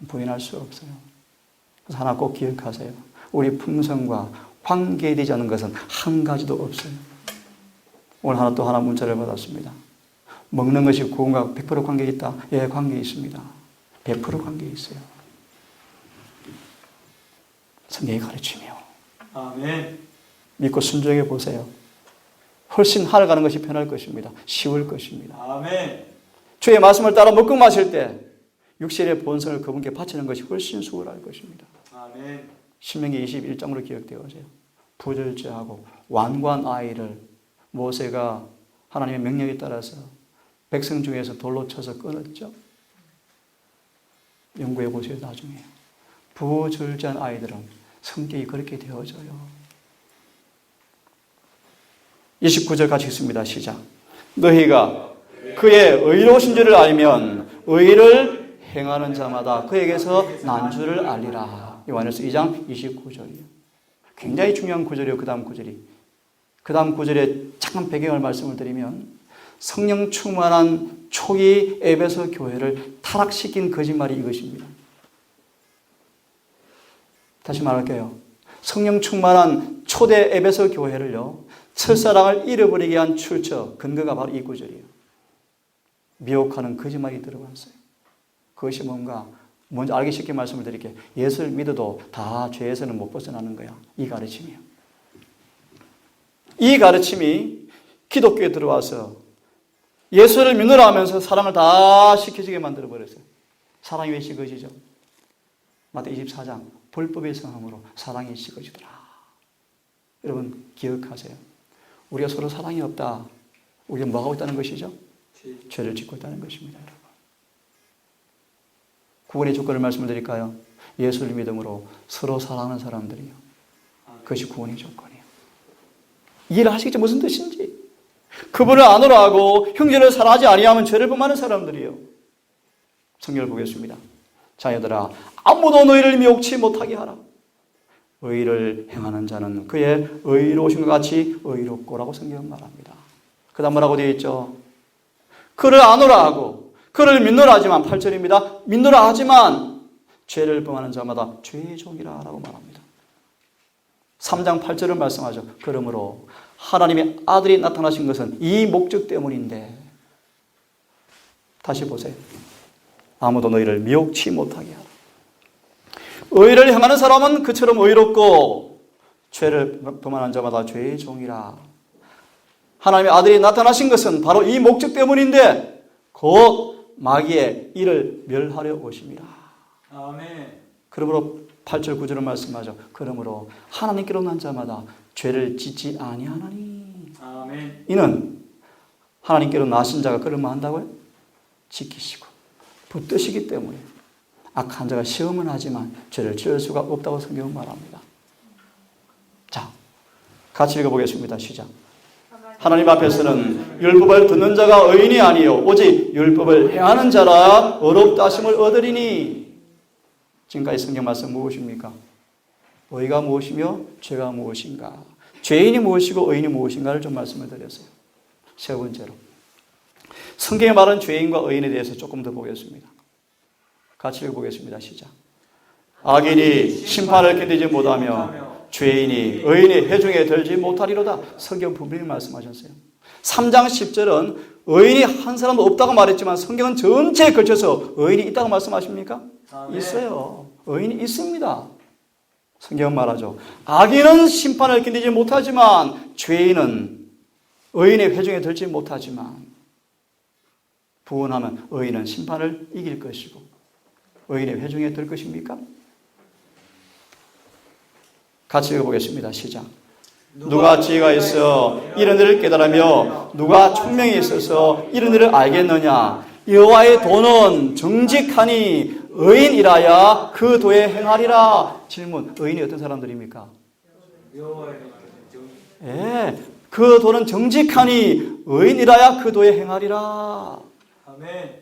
부인할 수 없어요. 그래서 하나 꼭 기억하세요. 우리 품성과 관계되지 않는 것은 한 가지도 없어요. 오늘 또 하나 문자를 받았습니다. 먹는 것이 구원과 100% 관계 있다? 예, 관계 있습니다. 100% 관계 있어요. 성경이 가르치며 아멘. 믿고 순종해 보세요. 훨씬 하늘 가는 것이 편할 것입니다. 쉬울 것입니다. 아멘. 주의 말씀을 따라 먹고 마실 때 육신의 본성을 그분께 바치는 것이 훨씬 수월할 것입니다. 아멘. 신명기 21장으로 기억되어져요. 부절제하고 완고한 아이를 모세가 하나님의 명령에 따라서 백성 중에서 돌로 쳐서 끊었죠. 연구해 보세요. 나중에. 부절제한 아이들은 성격이 그렇게 되어져요. 29절 같이 읽습니다. 시작. 너희가 그의 의로우신 줄을 알면 의를 행하는 자마다 그에게서 난 줄을 알리라. 요한일서 2장 29절이에요. 굉장히 중요한 구절이에요. 그 다음 구절이. 그 다음 구절에 잠깐 배경을 말씀을 드리면 성령 충만한 초기 에베소 교회를 타락시킨 거짓말이 이것입니다. 다시 말할게요. 성령 충만한 초대 에베소 교회를요. 첫사랑을 잃어버리게 한 출처, 근거가 바로 이 구절이에요. 미혹하는 거짓말이 들어갔어요. 그것이 뭔가 먼저 알기 쉽게 말씀을 드릴게요. 예수를 믿어도 다 죄에서는 못 벗어나는 거야. 이 가르침이에요. 이 가르침이 기독교에 들어와서 예수를 믿으라 하면서 사랑을 다 시켜지게 만들어버렸어요. 사랑이 왜 식어지죠? 마태복음 24장 불법의 성함으로 사랑이 식어지더라. 여러분 기억하세요. 우리가 서로 사랑이 없다. 우리가 뭐 하고 있다는 것이죠? 죄를 짓고 있다는 것입니다. 여러분. 구원의 조건을 말씀드릴까요? 예수를 믿음으로 서로 사랑하는 사람들이요. 그것이 구원의 조건이에요. 이해를 하시겠죠? 무슨 뜻인지. 그분을 안으로 하고 형제를 사랑하지 아니하면 죄를 범하는 사람들이요. 성경을 보겠습니다. 자녀들아 아무도 너희를 미혹치 못하게 하라. 의를 행하는 자는 그의 의로우신 것 같이 의롭고라고 성경은 말합니다. 그 다음 뭐라고 되어 있죠? 그를 안으라 하고 그를 믿노라 하지만 8절입니다. 믿노라 하지만 죄를 범하는 자마다 죄의 종이라 라고 말합니다. 3장 8절을 말씀하죠. 그러므로 하나님의 아들이 나타나신 것은 이 목적 때문인데 다시 보세요. 아무도 너희를 미혹치 못하게 하라. 의를 행하는 사람은 그처럼 의롭고 죄를 범하는 자마다 죄의 종이라. 하나님의 아들이 나타나신 것은 바로 이 목적 때문인데 곧 마귀의 이를 멸하려 오심이라. 아멘. 그러므로 8절 9절을 말씀하죠. 그러므로 하나님께로 난 자마다 죄를 짓지 아니하나니. 아멘. 이는 하나님께로 나신 자가 그러면 한다고요? 지키시고 붙드시기 때문에 악한 자가 시험은 하지만 죄를 지을 수가 없다고 성경은 말합니다. 자, 같이 읽어보겠습니다. 시작. 하나님 앞에서는 율법을 듣는 자가 의인이 아니요 오직 율법을 행하는 자라 의롭다 하심을 얻으리니. 지금까지 성경 말씀 무엇입니까? 의가 무엇이며 죄가 무엇인가? 죄인이 무엇이고 의인이 무엇인가를 좀 말씀을 드렸어요. 세 번째로 성경에 말한 죄인과 의인에 대해서 조금 더 보겠습니다. 같이 읽어보겠습니다. 시작. 악인이 심판을 견디지 못하며 죄인이 의인의 회중에 들지 못하리로다. 성경 분명히 말씀하셨어요. 3장 10절은 의인이 한 사람도 없다고 말했지만 성경은 전체에 걸쳐서 의인이 있다고 말씀하십니까? 아멘. 있어요. 의인이 있습니다. 성경은 말하죠. 악인은 심판을 견디지 못하지만 죄인은 의인의 회중에 들지 못하지만 부원하면 의인은 심판을 이길 것이고 의인의 회중에 들 것입니까? 같이 읽어보겠습니다. 시작. 누가 지혜가 있어 이런 일을 깨달으며 누가 총명이 있어서 이런 일을 알겠느냐. 여호와의 도는 정직하니 의인이라야 그 도에 행하리라. 질문. 의인이 어떤 사람들입니까? 여호와의 예, 그 도는 정직하니 의인이라야 그 도에 행하리라. 아멘.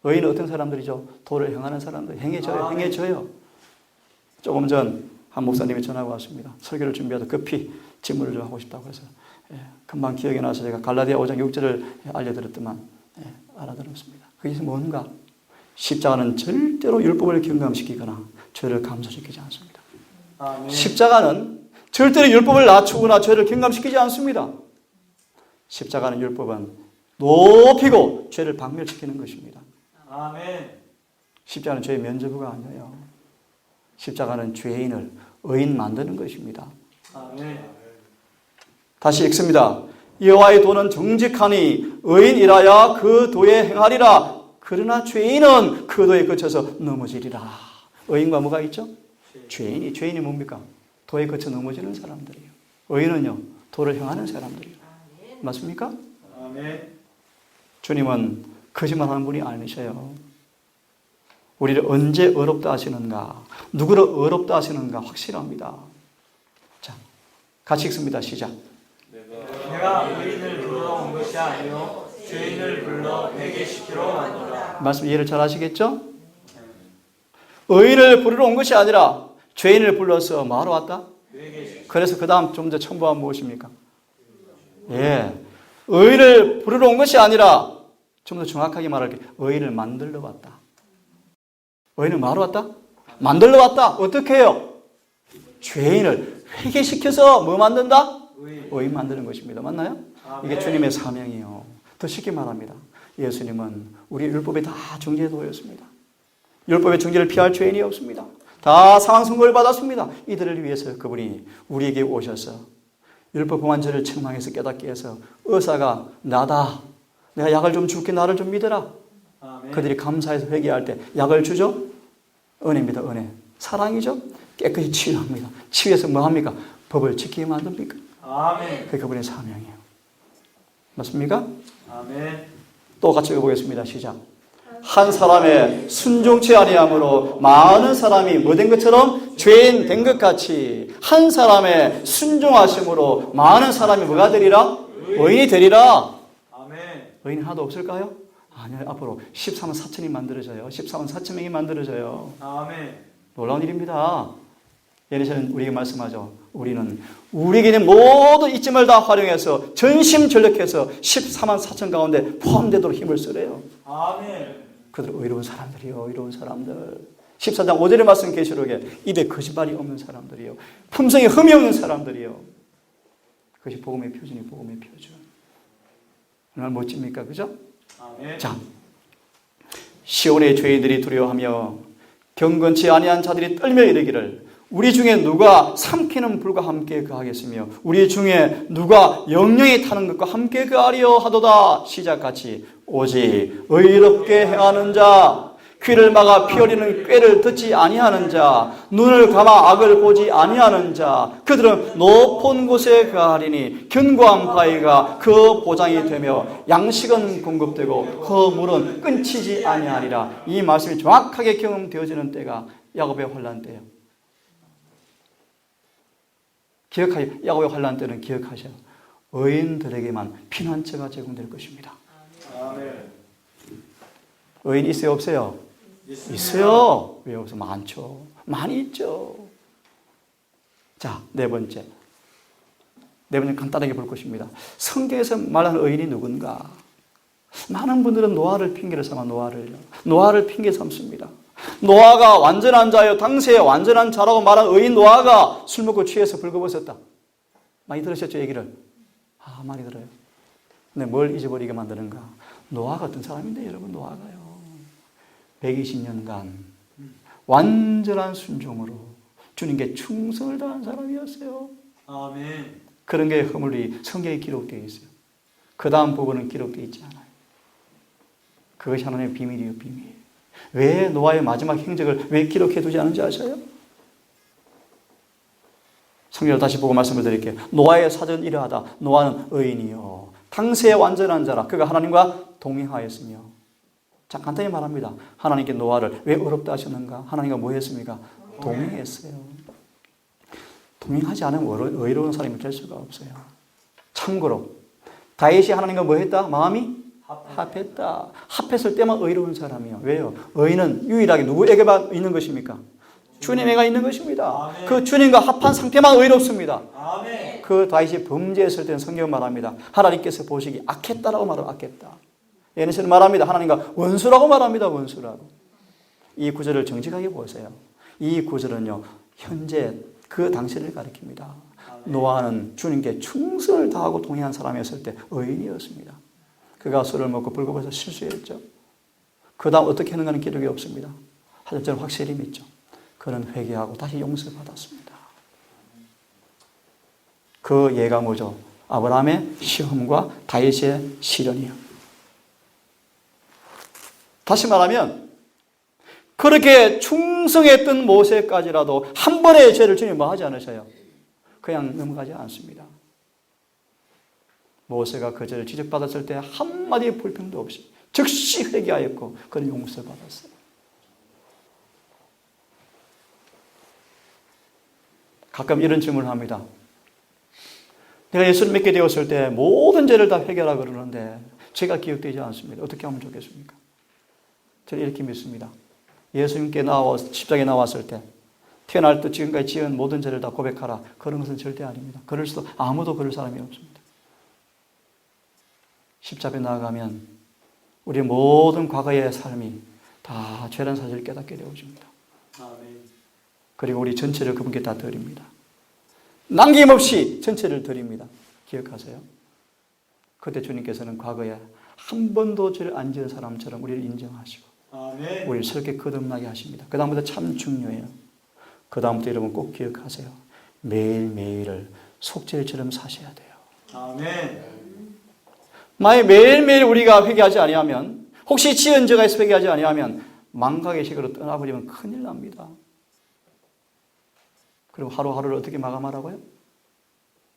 의인은 어떤 사람들이죠? 도를 행하는 사람들. 행해져요. 조금 전 한 목사님이 전화가 왔습니다. 설교를 준비하다 급히 질문을 좀 하고 싶다고 해서 금방 기억이 나서 제가 갈라디아 5장 6절을 알려드렸더만 알아들었습니다. 그게 뭔가? 십자가는 절대로 율법을 경감시키거나 죄를 감소시키지 않습니다. 아멘. 십자가는 절대로 율법을 낮추거나 죄를 경감시키지 않습니다. 십자가는 율법은 높이고 죄를 박멸시키는 것입니다. 아멘. 십자가는 죄의 면죄부가 아니에요. 십자가는 죄인을 의인 만드는 것입니다. 아멘. 다시 읽습니다. 여호와의 도는 정직하니 의인이라야 그 도에 행하리라. 그러나 죄인은 그 도에 거쳐서 넘어지리라. 의인과 뭐가 있죠? 죄인이 뭡니까? 도에 거쳐 넘어지는 사람들이에요. 의인은요, 도를 행하는 사람들이에요. 맞습니까? 아멘. 주님은 거짓말하는 분이 아니셔요. 우리를 언제 어렵다 하시는가, 누구를 어렵다 하시는가 확실합니다. 자, 같이 읽습니다. 시작. 내가 의인을 불러 온 것이 아니요 죄인을 불러 회개시키러 왔노라. 말씀 이해를 잘 하시겠죠? 의인을 부르러 온 것이 아니라 죄인을 불러서 뭐하러 왔다? 그래서 그 다음 좀 더 첨부한 무엇입니까? 예, 의인을 부르러 온 것이 아니라 좀 더 정확하게 말할게. 의인을 만들러 왔다. 의인을 뭐하러 왔다? 만들러 왔다. 어떻게 해요? 죄인을 회개시켜서 뭐 만든다? 의인 만드는 것입니다. 맞나요? 이게 주님의 사명이에요. 더 쉽게 말합니다. 예수님은 우리 율법에 다 정죄에 놓였습니다. 율법의 정죄를 피할 죄인이 없습니다. 다 상한 선고를 받았습니다. 이들을 위해서 그분이 우리에게 오셔서 율법 범한 죄를 책망해서 깨닫게 해서 의사가 나다. 내가 약을 좀 줄게. 나를 좀 믿어라. 아멘. 그들이 감사해서 회개할 때 약을 주죠. 은혜입니다. 은혜. 사랑이죠. 깨끗이 치유합니다. 치유해서 뭐합니까? 법을 지키게 만듭니까? 아멘. 그게 그분의 사명이에요. 맞습니까? 아멘. 또 같이 읽어보겠습니다. 시작. 한 사람의 순종치 아니함으로 많은 사람이 뭐 된 것처럼 죄인 된 것 같이 한 사람의 순종하심으로 많은 사람이 뭐가 되리라? 의인이 되리라. 아멘. 의인 하나도 없을까요? 아니요. 앞으로 14만 4천이 만들어져요. 14만 4천 명이 만들어져요. 아멘. 놀라운 일입니다. 예전에는 우리에게 말씀하죠. 우리는 우리에게 있는 모든 이점을 다 활용해서 전심전력해서 14만 4천 가운데 포함되도록 힘을 쓰래요. 아멘. 그들 의로운 사람들이요. 의로운 사람들. 14장 5절의 말씀 계시록에 입에 거짓말이 없는 사람들이요. 품성에 흠이 없는 사람들이요. 그것이 복음의 표준이 복음의 표준. 얼마나 멋집니까? 그죠? 아멘. 자, 시온의 죄인들이 두려워하며 경건치 아니한 자들이 떨며 이르기를 우리 중에 누가 삼키는 불과 함께 거하겠으며 우리 중에 누가 영영이 타는 것과 함께 거하리요 하도다. 시작같이 오직 의롭게 행하는 자, 귀를 막아 피 흘리는 꾀를 듣지 아니하는 자, 눈을 감아 악을 보지 아니하는 자, 그들은 높은 곳에 거하리니 견고한 바위가 그 보장이 되며 양식은 공급되고 그 물은 끊치지 아니하리라. 이 말씀이 정확하게 경험되어지는 때가 야곱의 환난 때예요. 기억하세요. 야곱의 환난 때는 기억하셔요. 의인들에게만 피난처가 제공될 것입니다. 아멘. 의인 있어요? 없어요? 있습니다. 있어요. 왜 없어? 많죠. 많이 있죠. 자, 네 번째 간단하게 볼 것입니다. 성경에서 말하는 의인이 누군가? 많은 분들은 노아를 핑계로 삼아 노아를 핑계 삼습니다. 노아가 완전한 자요, 당시에 완전한 자라고 말한 의인 노아가 술 먹고 취해서 불거벗었다. 많이 들으셨죠, 얘기를? 많이 들어요. 근데 뭘 잊어버리게 만드는가? 노아가 어떤 사람인데, 여러분, 노아가요. 120년간 완전한 순종으로 주님께 충성을 다한 사람이었어요. 아멘. 그런 게 허물이 성경에 기록되어 있어요. 그 다음 부분은 기록되어 있지 않아요. 그것이 하나님의 비밀이에요, 비밀. 왜 노아의 마지막 행적을 왜 기록해 두지 않은지 아세요? 성경을 다시 보고 말씀을 드릴게요. 노아의 사전 이러하다. 노아는 의인이요 당세의 완전한 자라. 그가 하나님과 동행하였으며. 자, 간단히 말합니다. 하나님께 노아를 왜 어렵다 하셨는가? 하나님과 뭐 했습니까? 동행했어요. 동행하지 않으면 의로운 사람이 될 수가 없어요. 참고로 다윗이 하나님과 뭐 했다? 마음이 합했다. 합했을 때만 의로운 사람이요. 왜요? 의인은 유일하게 누구에게만 있는 것입니까? 주님에게 있는 것입니다. 아멘. 그 주님과 합한 상태만 의롭습니다. 아멘. 그 다윗이 범죄했을 때는 성경 말합니다. 하나님께서 보시기 악했다라고 말하고 악했다. 예언에서는 말합니다. 하나님과 원수라고 말합니다. 원수라고. 이 구절을 정직하게 보세요. 이 구절은요, 현재 그 당시를 가리킵니다. 노아는 주님께 충성을 다하고 동행한 사람이었을 때 의인이었습니다. 그가 술을 먹고 불법에서 실수했죠. 그 다음 어떻게 했는가는 기록이 없습니다. 하지만 저는 확실히 믿죠. 그는 회개하고 다시 용서받았습니다. 그 예가 뭐죠? 아브라함의 시험과 다윗의 시련이요. 다시 말하면 그렇게 충성했던 모세까지라도 한 번의 죄를 주님 뭐 하지 않으셔요? 그냥 넘어가지 않습니다. 모세가 그 죄를 지적받았을 때 한마디의 불평도 없이 즉시 회개하였고 그는 용서받았어요. 가끔 이런 질문을 합니다. 내가 예수를 믿게 되었을 때 모든 죄를 다 회개하라 그러는데 죄가 기억되지 않습니다. 어떻게 하면 좋겠습니까? 저는 이렇게 믿습니다. 예수님께 십자가에 나왔을 때 태어날 때 지금까지 지은 모든 죄를 다 고백하라. 그런 것은 절대 아닙니다. 그럴 수도 아무도 그럴 사람이 없습니다. 십자가에 나아가면 우리의 모든 과거의 삶이 다 죄라는 사실을 깨닫게 되어집니다. 아멘. 그리고 우리 전체를 그분께 다 드립니다. 남김없이 전체를 드립니다. 기억하세요. 그때 주님께서는 과거에 한 번도 죄를 안 지은 사람처럼 우리를 인정하시고 아멘. 우리를 새롭게 거듭나게 하십니다. 그 다음부터 참 중요해요. 그 다음부터 여러분 꼭 기억하세요. 매일매일을 속죄일처럼 사셔야 돼요. 아멘. 만약 매일매일 우리가 회개하지 아니하면, 혹시 지은 죄가 있어 회개하지 아니하면 망각의 식으로 떠나버리면 큰일 납니다. 그리고 하루하루를 어떻게 마감하라고요?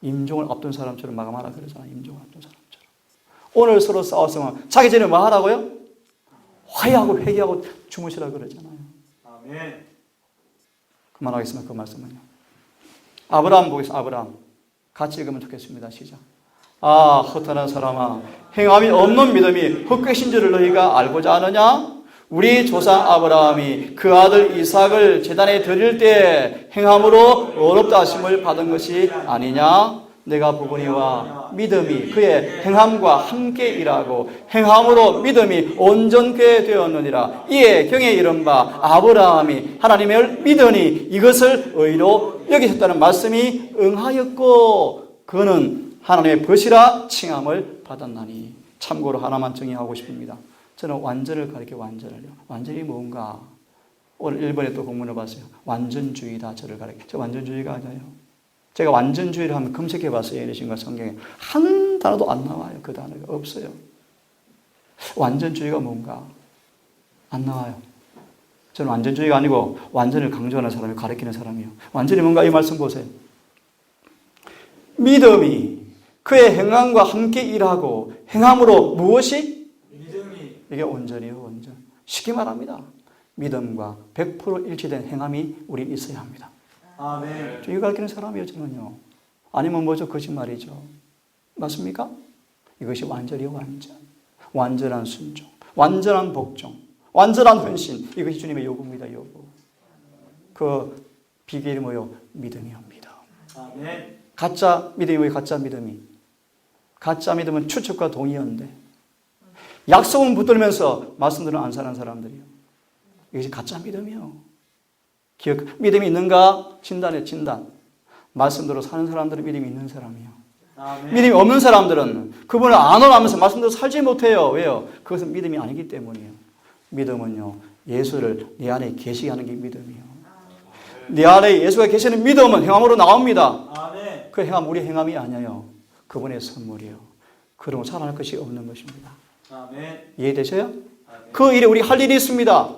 임종을 앞둔 사람처럼 마감하라 그러잖아요. 임종을 앞둔 사람처럼. 오늘 서로 싸웠으면 자기 전에 뭐 하라고요? 화해하고 회개하고 주무시라 그러잖아요. 아멘. 그만하겠습니다. 그 말씀은요. 아브라함 보겠습니다. 아브라함. 같이 읽으면 좋겠습니다. 시작. 아, 허탄한 사람아, 행함이 없는 믿음이 헛것인 줄을 너희가 알고자 하느냐? 우리 조상 아브라함이 그 아들 이삭을 제단에 드릴 때 행함으로 어렵다 하심을 받은 것이 아니냐? 내가 보거니와 믿음이 그의 행함과 함께 일하고 행함으로 믿음이 온전케 되었느니라. 이에 경에 이른 바 아브라함이 하나님을 믿으니 이것을 의로 여기셨다는 말씀이 응하였고 그는 하나님의 벗이라 칭함을 받았나니. 참고로 하나만 정의하고 싶습니다. 저는 완전을 가리켜 완전을요. 완전이 뭔가? 오늘 1번에 또 공문을 봤어요. 완전주의다. 저를 가리켜. 저 완전주의가 아니에요. 제가 완전주의를 하면 검색해 봤어요. 예수님과 성경에. 한 단어도 안 나와요. 그 단어가 없어요. 완전주의가 뭔가? 안 나와요. 저는 완전주의가 아니고 완전을 강조하는 사람이 가리키는 사람이에요. 완전이 뭔가? 이 말씀 보세요. 믿음이 그의 행함과 함께 일하고 행함으로 무엇이? 믿음이. 이게 온전이요, 온전. 쉽게 말합니다. 믿음과 100% 일치된 행함이 우리 있어야 합니다. 아멘. 이거 가르치는 사람이에요, 저는요. 아니면 뭐죠? 거짓말이죠. 맞습니까? 이것이 완전이요, 완전. 완전한 순종, 완전한 복종, 완전한 헌신. 이것이 주님의 요구입니다, 요구. 그 비결이 뭐요? 믿음이요, 믿음. 아멘. 가짜 믿음이 뭐예요? 가짜 믿음이. 가짜 믿음은 추측과 동의어인데 약속은 붙들면서 말씀들은 안 사는 사람들이요. 이것이 가짜 믿음이요. 믿음이 있는가? 진단해, 진단. 말씀대로 사는 사람들은 믿음이 있는 사람이요. 아멘. 믿음이 없는 사람들은 그분을 안원하면서 말씀대로 살지 못해요. 왜요? 그것은 믿음이 아니기 때문이에요. 믿음은요, 예수를 내 안에 계시게 하는 게 믿음이요. 내 안에 예수가 계시는 믿음은 행함으로 나옵니다. 아멘. 그 행함 우리 행함이 아니에요. 그분의 선물이요. 그러면 살아날 것이 없는 것입니다. 아멘. 이해되셔요? 아멘. 그 일에 우리 할 일이 있습니다.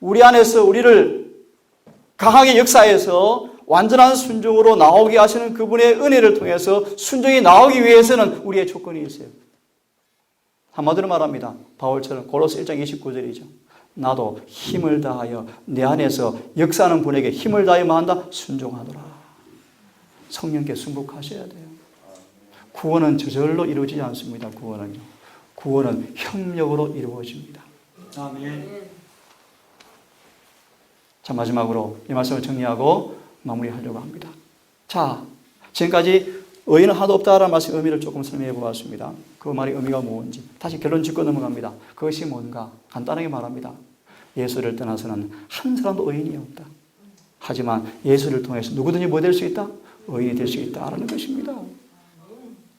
우리 안에서 우리를 강하게 역사해서 완전한 순종으로 나오게 하시는 그분의 은혜를 통해서 순종이 나오기 위해서는 우리의 조건이 있어요. 한마디로 말합니다. 바울처럼 고로스 1장 29절이죠. 나도 힘을 다하여 내 안에서 역사하는 분에게 힘을 다하여만 한다. 순종하더라. 성령께 순복하셔야 돼요. 구원은 저절로 이루어지지 않습니다. 구원은 협력으로 이루어집니다. 아멘. 자, 마지막으로 이 말씀을 정리하고 마무리하려고 합니다. 자, 지금까지 의인은 하나도 없다라는 말씀의 의미를 조금 설명해 보았습니다. 그 말의 의미가 뭔지 다시 결론 짓고 넘어갑니다. 그것이 뭔가 간단하게 말합니다. 예수를 떠나서는 한 사람도 의인이 없다. 하지만 예수를 통해서 누구든지 뭐 될 수 있다? 의인이 될 수 있다라는 것입니다.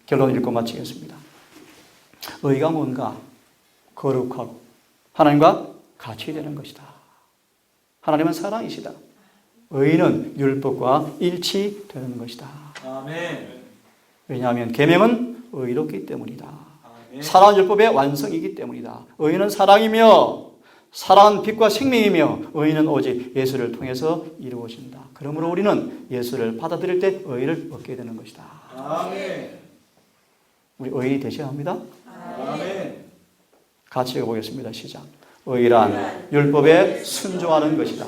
결론 읽고 마치겠습니다. 의가 뭔가? 거룩하고 하나님과 같이 되는 것이다. 하나님은 사랑이시다. 의인은 율법과 일치되는 것이다. 아멘. 왜냐하면 계명은 의롭기 때문이다. 아멘. 사랑은 율법의 완성이기 때문이다. 의인은 사랑이며 사랑은 빛과 생명이며 의인은 오직 예수를 통해서 이루어진다. 그러므로 우리는 예수를 받아들일 때 의를 얻게 되는 것이다. 아멘. 우리 의인이 되셔야 합니다. 아멘. 같이 읽어보겠습니다. 시작. 의란 율법에 순종하는 것이다.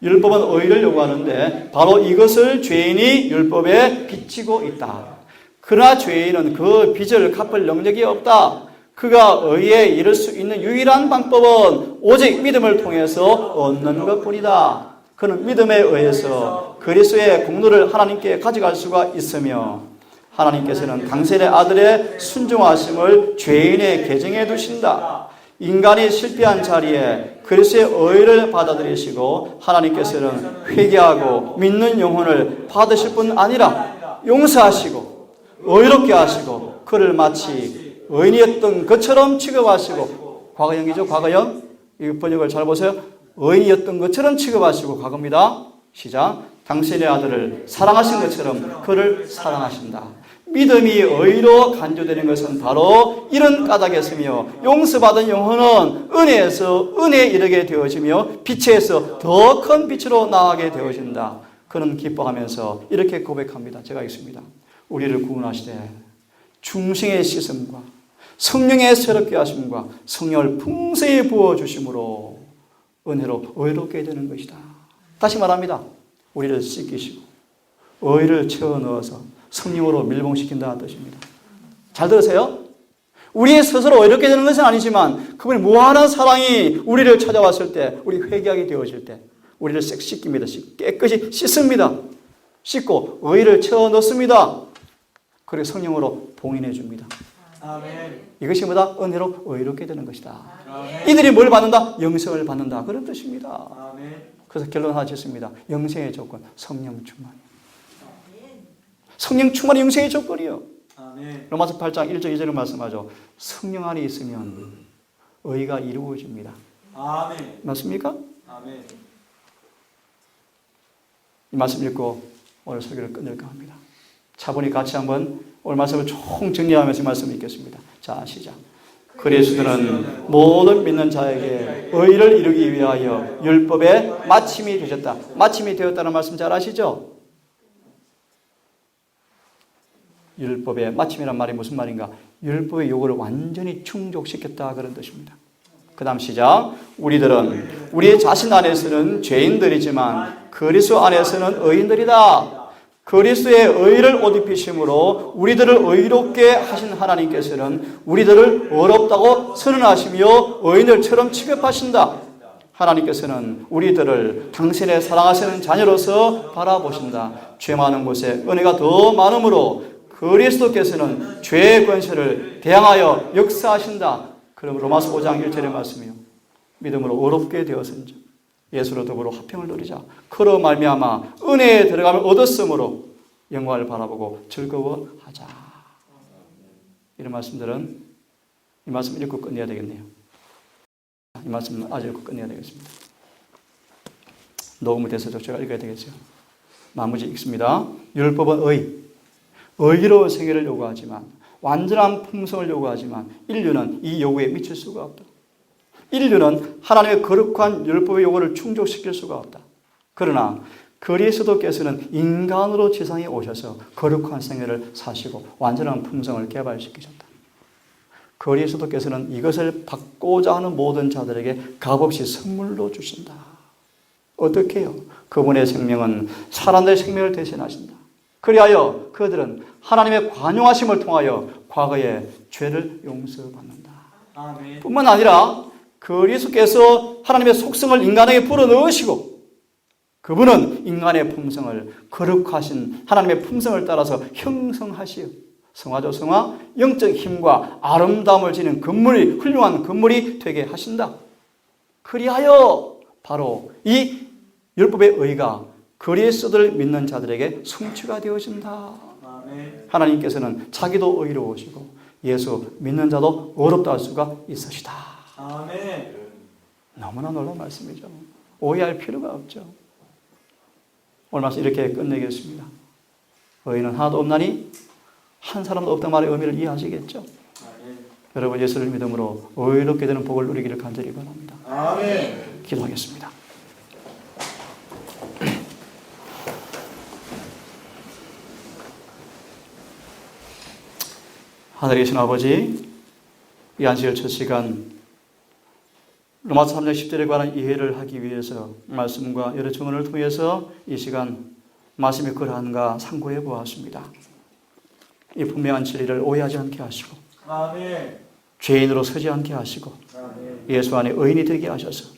율법은 의를 요구하는데 바로 이것을 죄인이 율법에 비치고 있다. 그러나 죄인은 그 빚을 갚을 능력이 없다. 그가 의에 이를 수 있는 유일한 방법은 오직 믿음을 통해서 얻는 것뿐이다. 그는 믿음에 의해서 그리스도의 공로를 하나님께 가져갈 수가 있으며 하나님께서는 당신의 아들의 순종하심을 죄인의 계정에 두신다. 인간이 실패한 자리에 그리스도의 의를 받아들이시고 하나님께서는 회개하고 믿는 영혼을 받으실 뿐 아니라 용서하시고 의롭게 하시고 그를 마치 의인이었던 것처럼 취급하시고 과거형이죠. 과거형. 이 번역을 잘 보세요. 의인이었던 것처럼 취급하시고 과거입니다. 시작. 당신의 아들을 사랑하신 것처럼 그를 사랑하신다. 믿음이 의로 간주되는 것은 바로 이런 까닭이었으며 용서받은 영혼은 은혜에서 은혜에 이르게 되어지며 빛에서 더 큰 빛으로 나아가게 되어진다. 그는 기뻐하면서 이렇게 고백합니다. 제가 읽습니다. 우리를 구원하시되 중생의 씻음과 성령의 새롭게 하심과 성령을 풍성히 부어주심으로 은혜로 의롭게 되는 것이다. 다시 말합니다. 우리를 씻기시고 의를 채워 넣어서 성령으로 밀봉시킨다는 뜻입니다. 잘 들으세요? 우리 스스로 의롭게 되는 것은 아니지만 그분의 무한한 사랑이 우리를 찾아왔을 때, 우리 회개하게 되어질 때 우리를 싹 씻깁니다. 깨끗이 씻습니다. 씻고 의를 채워 넣습니다. 그리고 성령으로 봉인해 줍니다. 아멘. 이것이 뭐다? 은혜로 의롭게 되는 것이다. 아멘. 이들이 뭘 받는다? 영생을 받는다. 그런 뜻입니다. 아멘. 그래서 결론 하나 짓습니다. 영생의 조건, 성령 충만. 성령 충만이 영생의 조건이요. 아멘. 로마서 8장 1절 2절을 말씀하죠. 성령 안에 있으면 의가 이루어집니다. 아멘. 맞습니까? 아멘. 이 말씀 읽고 오늘 설교를 끝낼까 합니다. 차분히 같이 한번 오늘 말씀을 총 정리하면서 말씀을 읽겠습니다. 자, 시작. 그리스도는 모든 믿는 자에게 의를 이루기 위하여 율법의 마침이 되셨다. 마침이 되었다는 말씀 잘 아시죠? 율법의 마침이란 말이 무슨 말인가? 율법의 요구를 완전히 충족시켰다 그런 뜻입니다. 그 다음 시작. 우리들은 우리 자신 안에서는 죄인들이지만 그리스도 안에서는 의인들이다. 그리스도의 의를 옷 입히심으로 우리들을 의롭게 하신 하나님께서는 우리들을 의롭다고 선언하시며 의인들처럼 취급하신다. 하나님께서는 우리들을 당신의 사랑하시는 자녀로서 바라보신다. 죄 많은 곳에 은혜가 더 많으므로 그리스도께서는 죄의 권세를 대항하여 역사하신다. 그럼 로마서 5장 1절의 말씀이요. 믿음으로 의롭게 되었은즉 예수로 더불어 화평을 누리자. 그로 말미암아 은혜에 들어감을 얻었으므로 영광을 바라보고 즐거워하자. 이런 말씀들은 이 말씀 읽고 끝내야 되겠네요. 이 말씀 아주 읽고 끝내야 되겠습니다. 녹음이 돼서 제가 읽어야 되겠죠. 나머지 읽습니다. 율법은 의로운 생애를 요구하지만, 완전한 품성을 요구하지만 인류는 이 요구에 미칠 수가 없다. 인류는 하나님의 거룩한 율법의 요구를 충족시킬 수가 없다. 그러나 그리스도께서는 인간으로 지상에 오셔서 거룩한 생애를 사시고 완전한 품성을 개발시키셨다. 그리스도께서는 이것을 받고자 하는 모든 자들에게 값없이 선물로 주신다. 어떻게 해요? 그분의 생명은 사람들의 생명을 대신하신다. 그리하여 그들은 하나님의 관용하심을 통하여 과거의 죄를 용서받는다. 아멘. 뿐만 아니라 그리스도께서 하나님의 속성을 인간에게 불어넣으시고 그분은 인간의 품성을 거룩하신 하나님의 품성을 따라서 형성하시어 성화죠 성화, 영적 힘과 아름다움을 지닌 건물이 훌륭한 건물이 되게 하신다. 그리하여 바로 이 율법의 의가 그리스도를 믿는 자들에게 성취가 되어진다. 아멘. 하나님께서는 자기도 의로우시고 예수 믿는 자도 의롭다 할 수가 있으시다. 아멘. 너무나 놀라운 말씀이죠. 오해할 필요가 없죠. 오늘 말씀 이렇게 끝내겠습니다. 의인은 하나도 없나니 한 사람도 없다는 말의 의미를 이해하시겠죠? 아멘. 여러분 예수를 믿음으로 의롭게 되는 복을 누리기를 간절히 바랍니다. 아멘. 기도하겠습니다. 하늘에 계신 아버지, 이 안식일 첫 시간 로마서 3장 10절에 관한 이해를 하기 위해서 말씀과 여러 증언을 통해서 이 시간 말씀이 그러한가 상고해 보았습니다. 이 분명한 진리를 오해하지 않게 하시고 아멘. 죄인으로 서지 않게 하시고 아멘. 예수 안에 의인이 되게 하셔서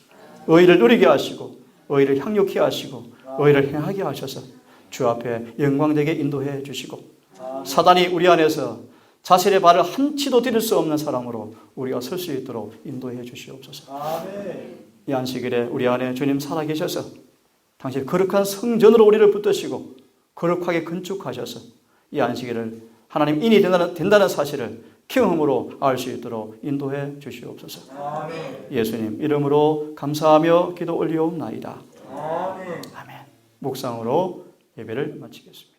의를 누리게 하시고 의를 향유케 하시고 의를 행하게 하셔서 주 앞에 영광되게 인도해 주시고 사단이 우리 안에서 자신의 발을 한치도 디딜 수 없는 사람으로 우리가 설 수 있도록 인도해 주시옵소서. 아멘. 이 안식일에 우리 안에 주님 살아계셔서 당신 거룩한 성전으로 우리를 붙드시고 거룩하게 건축하셔서 이 안식일을 하나님 인이 된다는 사실을 경험으로 알 수 있도록 인도해 주시옵소서. 아멘. 예수님 이름으로 감사하며 기도 올리옵나이다. 아멘. 아멘. 묵상으로 예배를 마치겠습니다.